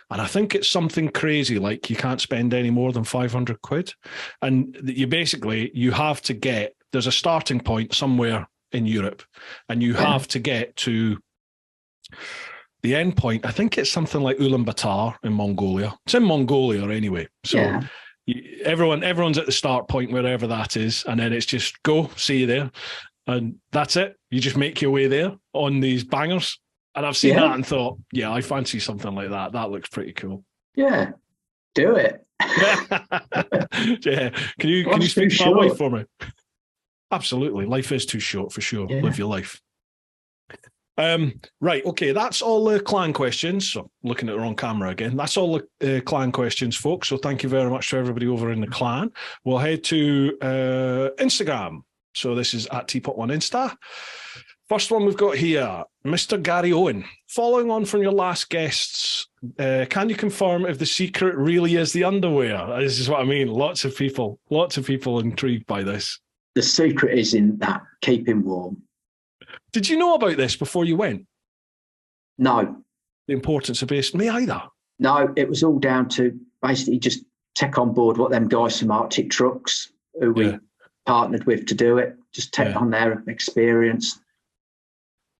And I think it's something crazy, like you can't spend any more than 500 quid. And you have to get, there's a starting point somewhere in Europe, and you have to get to the end point. I think it's something like Ulaanbaatar in Mongolia. It's in Mongolia anyway. So everyone's at the start point, wherever that is. And then it's just go, see you there. And that's it. You just make your way there on these bangers. And I've seen that and thought, yeah, I fancy something like that. That looks pretty cool. Yeah, do it. Yeah. Can you speak to my wife for me? Absolutely. Life is too short, for sure. Yeah. Live your life. Right. Okay. That's all the clan questions. So looking at the wrong camera again. That's all the clan questions, folks. So thank you very much to everybody over in the clan. We'll head to Instagram. So this is at TeapotOne Insta. First one we've got here, Mr. Gary Owen. Following on from your last guests, can you confirm if the secret really is the underwear? This is what I mean. Lots of people intrigued by this. The secret is in that keeping warm. Did you know about this before you went? No. The importance of base? Me either. No, it was all down to basically just take on board what them guys from Arctic Trucks, who we partnered with to do it, just take on their experience.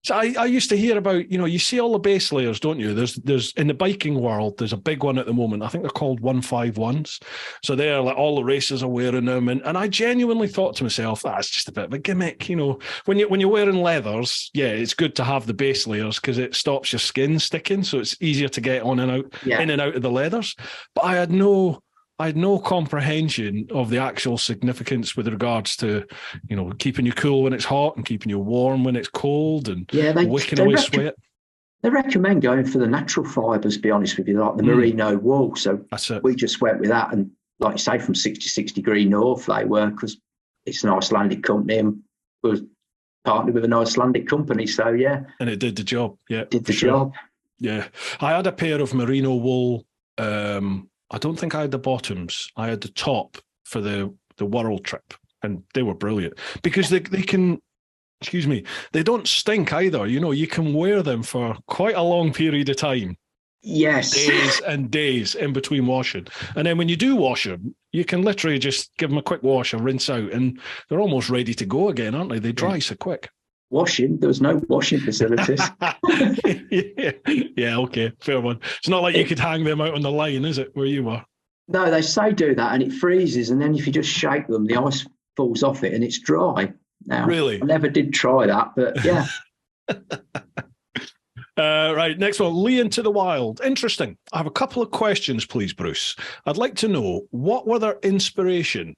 So I used to hear about, you see all the base layers, don't you? There's in the biking world, there's a big one at the moment. I think they're called 151s. So they're like all the racers are wearing them. And I genuinely thought to myself, that's just a bit of a gimmick. When you're wearing leathers, it's good to have the base layers because it stops your skin sticking. So it's easier to get on and out, in and out of the leathers. But I had no comprehension of the actual significance with regards to, keeping you cool when it's hot and keeping you warm when it's cold and wicking away sweat. They recommend going for the natural fibres, to be honest with you, like the merino wool. So we just went with that. And like you say, from 66 degree north, they were, because it's an Icelandic company and was partnered with an Icelandic company. So, yeah. And it did the job. Yeah. Did the job. Yeah. I had a pair of merino wool. I don't think I had the bottoms. I had the top for the world trip, and they were brilliant because they can, they don't stink either. You can wear them for quite a long period of time. Yes. Days and days in between washing. And then when you do wash them, you can literally just give them a quick wash and rinse out, and they're almost ready to go again, aren't they? They dry so quick. Washing? There was no washing facilities. Yeah, okay, fair one. It's not like you could hang them out on the line, is it, where you were? No, they say do that and it freezes, and then if you just shake them, the ice falls off it and it's dry. Now, really? I never did try that, but yeah. Right, next one, Lee into the Wild. Interesting. I have a couple of questions, please, Bruce. I'd like to know, what was the inspiration,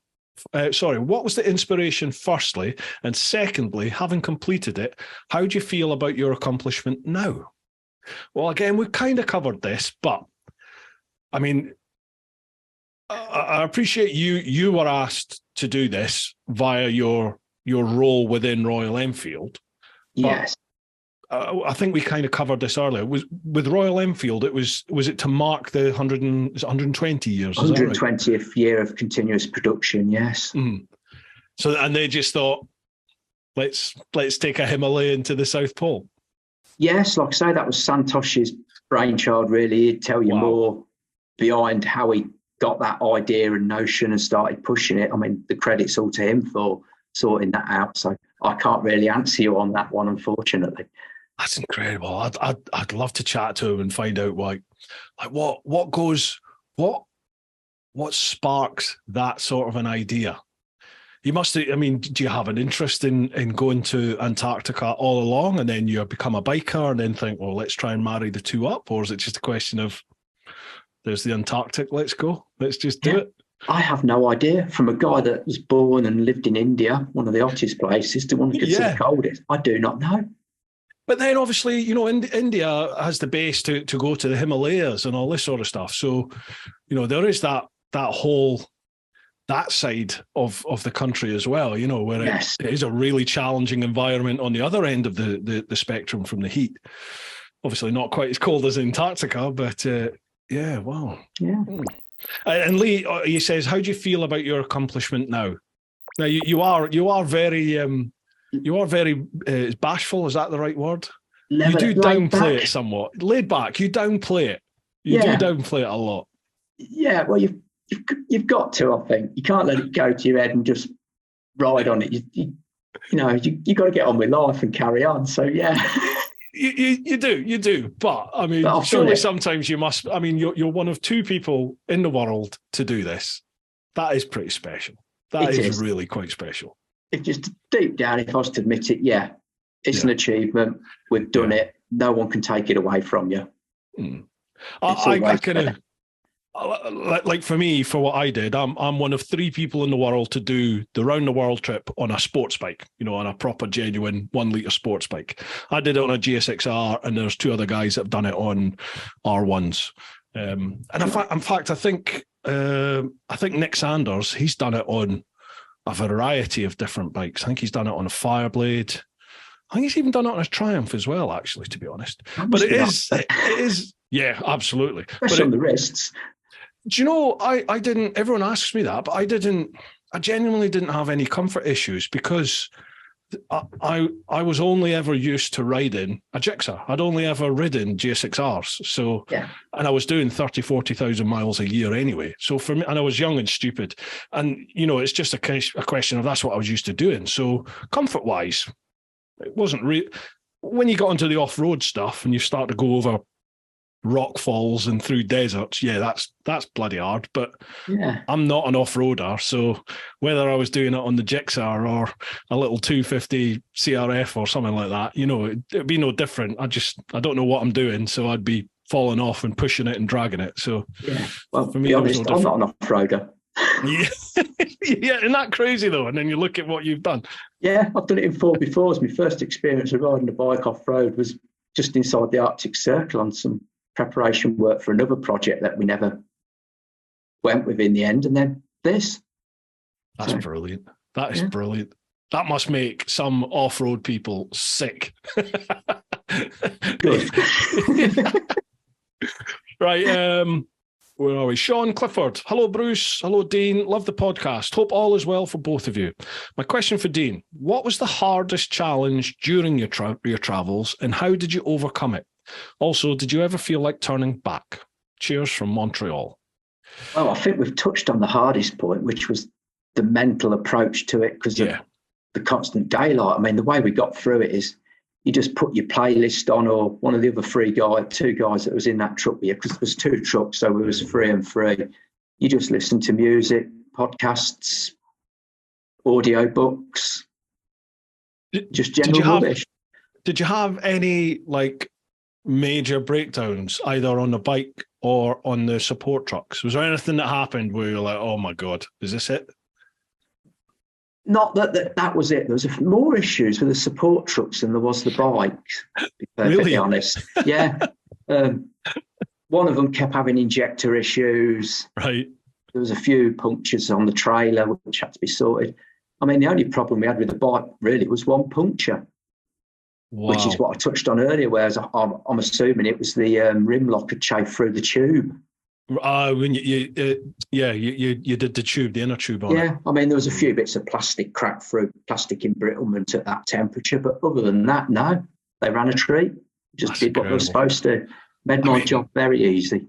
firstly? And secondly, having completed it, how do you feel about your accomplishment now? Well, again, we've kind of covered this, but I mean, I appreciate you were asked to do this via your role within Royal Enfield. Yes. I think we kind of covered this earlier. With Royal Enfield, was it to mark the 120 years? 120th year of continuous production, yes. Mm. So, and they just thought, let's take a Himalayan to the South Pole. Yes, like I say, that was Santosh's brainchild, really. He'd tell you more behind how he got that idea and notion and started pushing it. I mean, the credit's all to him for sorting that out. So I can't really answer you on that one, unfortunately. That's incredible. I'd love to chat to him and find out what sparks that sort of an idea. You must, I mean, do you have an interest in going to Antarctica all along, and then you become a biker and then think, well, let's try and marry the two up? Or is it just a question of, there's the Antarctic, let's go, let's just do it? I have no idea. From a guy that was born and lived in India, one of the hottest places, to one that gets the coldest, I do not know. But then obviously, India has the base to go to the Himalayas and all this sort of stuff. So, there is that whole, that side of the country as well, where yes. it is a really challenging environment on the other end of the spectrum from the heat. Obviously not quite as cold as Antarctica, but yeah, wow. Yeah. And Lee, he says, how do you feel about your accomplishment now? Now you are very bashful. Is that the right word? You do downplay it somewhat. Laid back. You downplay it. You do downplay it a lot. Yeah. Well, you've got to. I think you can't let it go to your head and just ride on it. You got to get on with life and carry on. So yeah. You do. But I mean, surely sometimes you must. I mean, you're one of two people in the world to do this. That is pretty special. That is really quite special. It's just deep down, if I was to admit it, it's an achievement. We've done it. No one can take it away from you. Mm. I kind of, like for me, for what I did, I'm one of three people in the world to do the round the world trip on a sports bike, on a proper genuine 1 litre sports bike. I did it on a GSX-R, and there's two other guys that have done it on R1s. And in fact, I think Nick Sanders, he's done it on a variety of different bikes. I think he's done it on a Fireblade. I think he's even done it on a Triumph as well, actually, to be honest. But it is, yeah, absolutely. Especially on the wrists. Do you know, I didn't, everyone asks me that, but I genuinely didn't have any comfort issues because I was only ever used to riding a Gixxer. I'd only ever ridden GSX-Rs. So, and I was doing 30, 40,000 miles a year anyway. So for me, and I was young and stupid. And, it's just a question of that's what I was used to doing. So comfort wise, it wasn't when you got into the off-road stuff and you start to go over rock falls and through deserts, that's bloody hard. But I'm not an off-roader, so whether I was doing it on the Gixxer or a little 250 CRF or something like that, it'd be no different. I don't know what I'm doing, so I'd be falling off and pushing it and dragging it. So well, for me, honest, I'm not an off-roader. Isn't that crazy though? And then you look at what you've done. Yeah, I've done it in 4x4s. My first experience of riding a bike off-road was just inside the Arctic Circle on some preparation work for another project that we never went with in the end, and then this. That's brilliant. That is brilliant. That must make some off-road people sick. Good. Right, where are we? Sean Clifford. Hello, Bruce. Hello, Dean. Love the podcast. Hope all is well for both of you. My question for Dean: what was the hardest challenge during your travels, and how did you overcome it? Also, did you ever feel like turning back? Cheers from Montreal. Well, I think we've touched on the hardest point, which was the mental approach to it because of the constant daylight. I mean, the way we got through it is you just put your playlist on, or one of the other two guys that was in that truck with you, because there was two trucks, so it was free and free. You just listen to music, podcasts, audio books, just general rubbish. Did you have any major breakdowns either on the bike or on the support trucks? Was there anything that happened where you're like, oh my God, is this it? Not that was it. There was more issues with the support trucks than there was the bikes, to be perfectly honest. Yeah. One of them kept having injector issues. Right. There was a few punctures on the trailer which had to be sorted. I mean, the only problem we had with the bike really was one puncture. Wow. Which is what I touched on earlier, whereas I'm assuming it was the rim lock had chafed through the tube. When you did the tube, the inner tube on it. Yeah, I mean, there was a few bits of plastic cracked through, plastic embrittlement at that temperature, but other than that, no, they ran a treat. Just did what they were supposed to. Made my job very easy.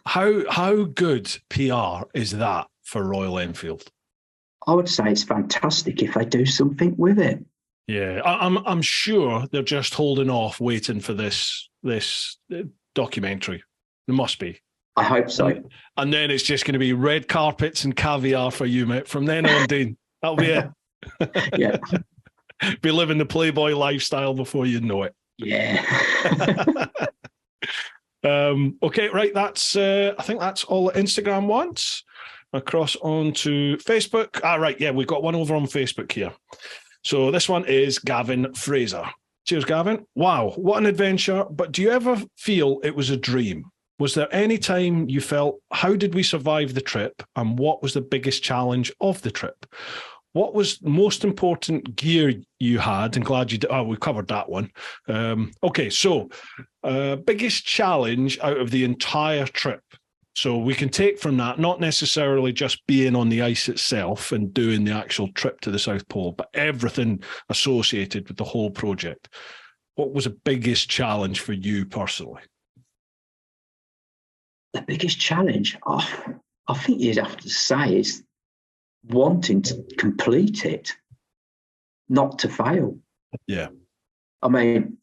How good PR is that for Royal Enfield? I would say it's fantastic if they do something with it. Yeah, I'm sure they're just holding off, waiting for this documentary. There must be. I hope so. And then it's just going to be red carpets and caviar for you, mate. From then on, Dean, that'll be it. Yeah. Be living the Playboy lifestyle before you know it. Yeah. Okay, right. That's I think that's all that Instagram wants. Across onto Facebook. Right, yeah, we've got one over on Facebook here. So this one is Gavin Fraser. Cheers, Gavin. Wow, what an adventure. But do you ever feel it was a dream? Was there any time you felt, how did we survive the trip? And what was the biggest challenge of the trip? What was the most important gear you had? And glad you did. Oh, we covered that one. Okay, so biggest challenge out of the entire trip. So we can take from that, not necessarily just being on the ice itself and doing the actual trip to the South Pole, but everything associated with the whole project. What was the biggest challenge for you personally? The biggest challenge, I think you'd have to say, is wanting to complete it, not to fail. Yeah. I mean,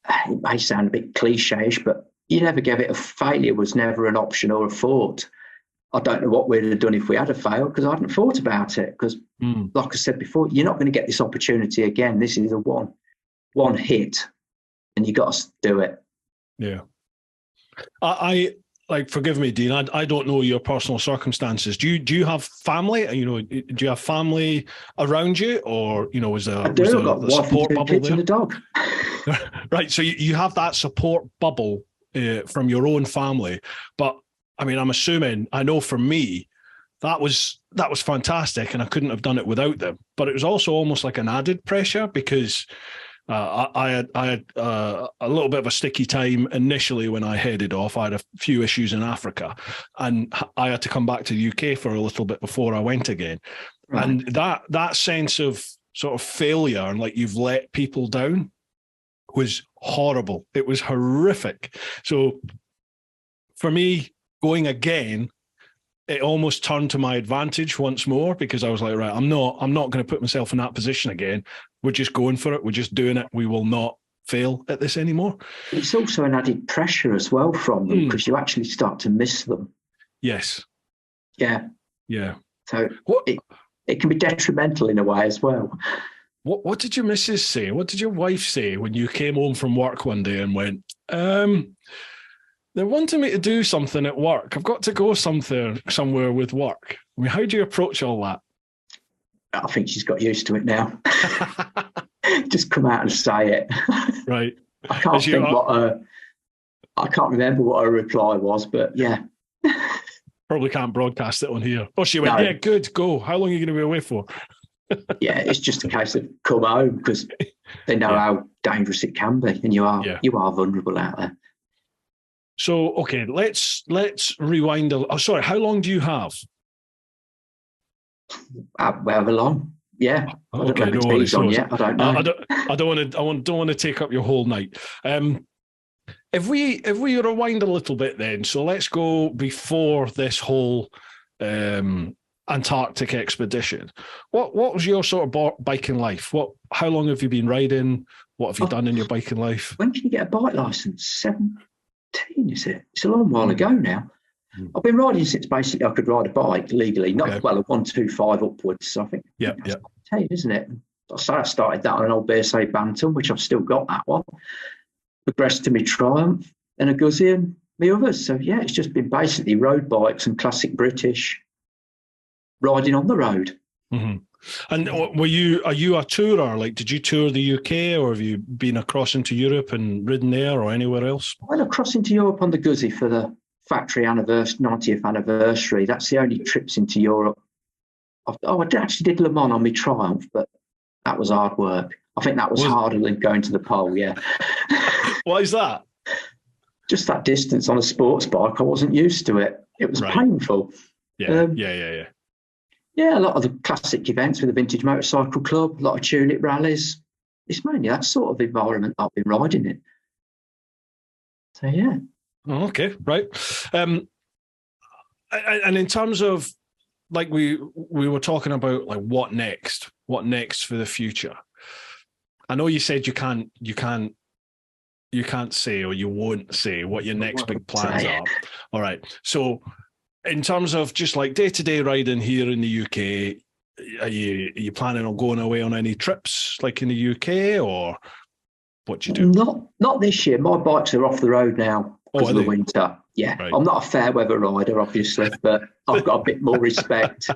it may sound a bit cliche-ish, but you never gave it a failure was never an option or a thought. I don't know what we'd have done if we had a fail because I hadn't thought about it. Because, like I said before, you're not going to get this opportunity again. This is a one hit, and you got to do it. Yeah. I like, forgive me, Dean, I don't know your personal circumstances. Do you have family? You know, do you have family around you, or was there? I do. I've got a support bubble there and a dog. Right. So you have that support bubble from your own family, but I mean, I'm assuming, I know for me, that was fantastic, and I couldn't have done it without them. But it was also almost like an added pressure because I had a little bit of a sticky time initially when I headed off. I had a few issues in Africa, and I had to come back to the UK for a little bit before I went again. Right. And that sense of sort of failure and like you've let people down was horrible. It was horrific. So for me, going again, it almost turned to my advantage once more because I was like, right, I'm not going to put myself in that position again. We're just going for it. We're just doing it. We will not fail at this anymore. It's also an added pressure as well from them because you actually start to miss them. Yes. Yeah. Yeah. So it can be detrimental in a way as well. What did your missus say? What did your wife say when you came home from work one day and went, they're wanting me to do something at work. I've got to go somewhere with work. I mean, how do you approach all that? I think she's got used to it now. Just come out and say it. Right. I can't remember what her reply was, but yeah. Probably can't broadcast it on here. Oh, she went, yeah, good, go. How long are you going to be away for? Yeah, it's just a case of come home because they know how dangerous it can be, and you are vulnerable out there. So, okay, let's rewind. Sorry, how long do you have? However long. Yeah. Okay, no worries. On yet. I don't know. I don't want to take up your whole night. If we rewind a little bit, then, so let's go before this whole Antarctic expedition. What was your sort of biking life? How long have you been riding? What have you done in your biking life? When can you get a bike license? 17, is it? It's a long while ago now. I've been riding since basically I could ride a bike legally, a 125 upwards. So I think that's 10, isn't it? So I started that on an old BSA Bantam, which I've still got that one. Progressed to my Triumph and a Guzzi and my others. So yeah, it's just been basically road bikes and classic British riding on the road. Mm-hmm. And are you a tourer? Like, did you tour the UK, or have you been across into Europe and ridden there or anywhere else? I went across into Europe on the Guzzi for the factory 90th anniversary. That's the only trips into Europe. I actually did Le Mans on my Triumph, but that was hard work. I think that was harder than going to the pole, yeah. Why is that? Just that distance on a sports bike, I wasn't used to it. It was painful. Yeah, Yeah, a lot of the classic events with the Vintage Motorcycle Club, a lot of tulip rallies. It's mainly that sort of environment I've been riding in. So, yeah. Oh, okay, right. And in terms of, like we were talking about, like what next for the future. I know you said you can't say, or you won't say what your next big plans are. All right. So in terms of just like day-to-day riding here in the UK, are you planning on going away on any trips like in the UK, or what do you do? Not this year. My bikes are off the road now because of the winter. Yeah. Right. I'm not a fair weather rider, obviously, but I've got a bit more respect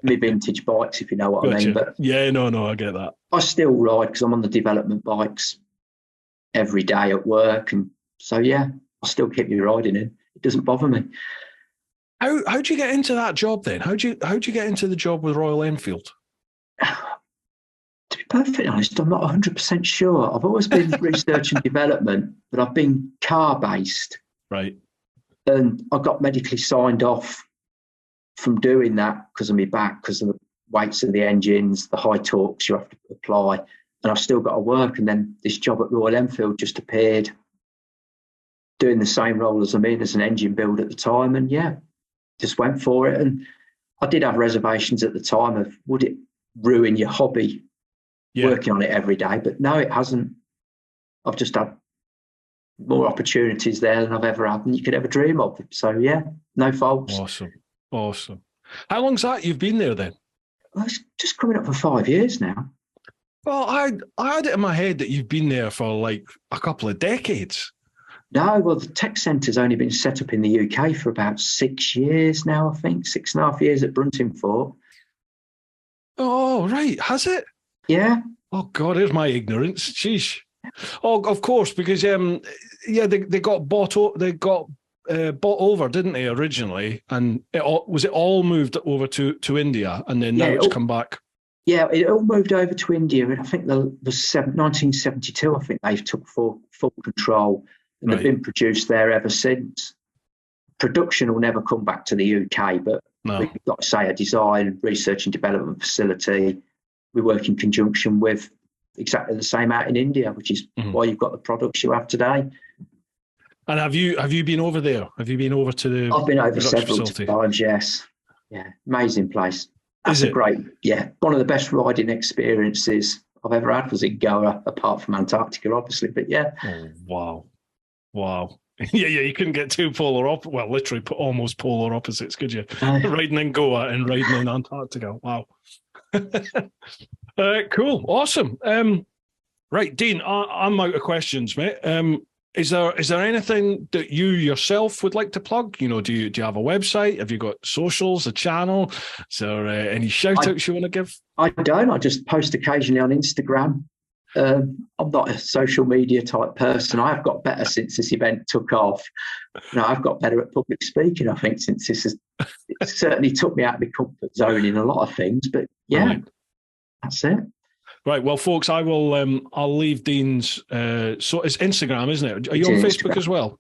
my vintage bikes, if you know what Gotcha. I mean. But yeah, no, I get that. I still ride because I'm on the development bikes every day at work, and so yeah, I still keep me riding in. It doesn't bother me. How'd you get into that job then? How'd you get into the job with Royal Enfield? To be perfectly honest, I'm not 100% sure. I've always been research and development, but I've been car based. Right. And I got medically signed off from doing that because of my back, because of the weights of the engines, the high torques you have to apply. And I've still got to work. And then this job at Royal Enfield just appeared, doing the same role as I'm in as an engine build at the time. And yeah, just went for it. And I did have reservations at the time of, would it ruin your hobby working on it every day? But no, it hasn't. I've just had more opportunities there than I've ever had and you could ever dream of. So yeah, no faults. Awesome. How long's that you've been there then? Well, it's just coming up for 5 years now. Well, I had it in my head that you've been there for like a couple of decades. No, well, the tech centre's only been set up in the UK for about 6 years now, I think. 6.5 years at Bruntingthorpe. Oh, right. Has it? Yeah. Oh, God, here's my ignorance. Sheesh. Oh, of course, because they got bought over, didn't they, originally? And it all moved over to India, and then now it's come back. Yeah, it all moved over to India, and I think the 1972. I think they took full control, and they've been produced there ever since. Production will never come back to the UK, but we've got to say a design, research and development facility. We work in conjunction with exactly the same out in India, which is why you've got the products you have today. And have you been over there? Have you been over to the? I've been over several times. Yes, yeah, amazing place. That's great. Yeah, one of the best riding experiences I've ever had was in Goa, apart from Antarctica, obviously. But yeah. Oh, wow. Yeah, you couldn't get two literally almost polar opposites, could you? Riding in Goa and riding in Antarctica. Wow. Cool, awesome. Right, Dean, I'm out of questions, mate. Is there anything that you yourself would like to plug? You know, do you have a website? Have you got socials, a channel? Is there any shout outs you want to give? I don't. I just post occasionally on Instagram. I'm not a social media type person. I have got better since this event took off. I've got better at public speaking, I think, since it certainly took me out of my comfort zone in a lot of things. But yeah, that's it. Right. Well, folks, I'll leave Dean's. So it's Instagram, isn't it? Are you on Facebook as well?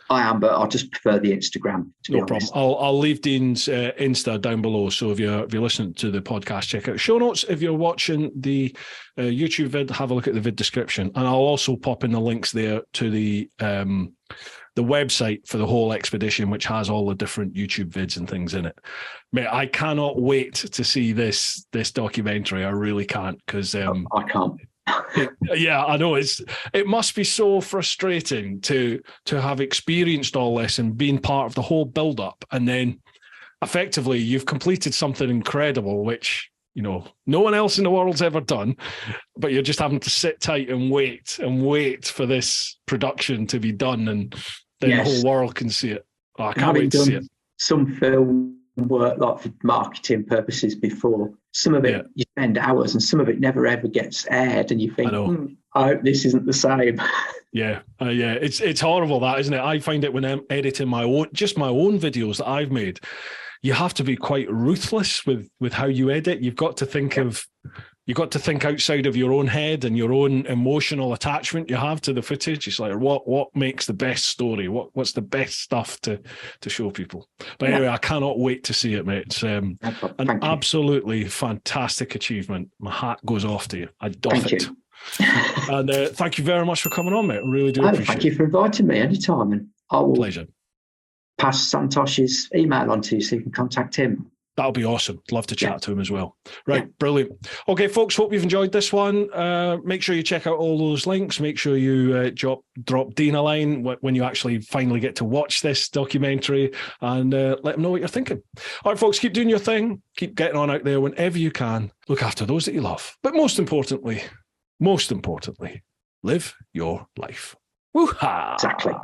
I am, but I just prefer the Instagram. No problem. I'll leave Dean's Insta down below. So if you're listening to the podcast, check out show notes. If you're watching the YouTube vid, have a look at the vid description, and I'll also pop in the links there to the website for the whole expedition, which has all the different YouTube vids and things in it. Mate, I cannot wait to see this documentary. I really can't, because I can't. I know it must be so frustrating to have experienced all this and been part of the whole build up, and then effectively you've completed something incredible, which no one else in the world's ever done, but you're just having to sit tight and wait for this production to be done, and then the whole world can see it. I can't wait to see it. Some film work like for marketing purposes before. Some of it you spend hours, and some of it never ever gets aired, and you think, I hope this isn't the same. Yeah, it's horrible, that, isn't it? I find it when I'm editing my own videos that I've made. You have to be quite ruthless with how you edit. You've got to think outside of your own head and your own emotional attachment you have to the footage. It's like, what makes the best story? What's the best stuff to show people? But anyway, I cannot wait to see it, mate. It's an absolutely fantastic achievement. My hat goes off to you. I doff it. And thank you very much for coming on, mate. I really do appreciate it. Thank you for inviting me anytime. And I will pleasure. Pass Santosh's email on to you so you can contact him. That'll be awesome. Love to chat to him as well. Right, brilliant. Okay, folks, hope you've enjoyed this one. Make sure you check out all those links. Make sure you drop Dean a line when you actually finally get to watch this documentary, and let him know what you're thinking. All right, folks, keep doing your thing. Keep getting on out there whenever you can. Look after those that you love. But most importantly, live your life. Woo-ha! Exactly.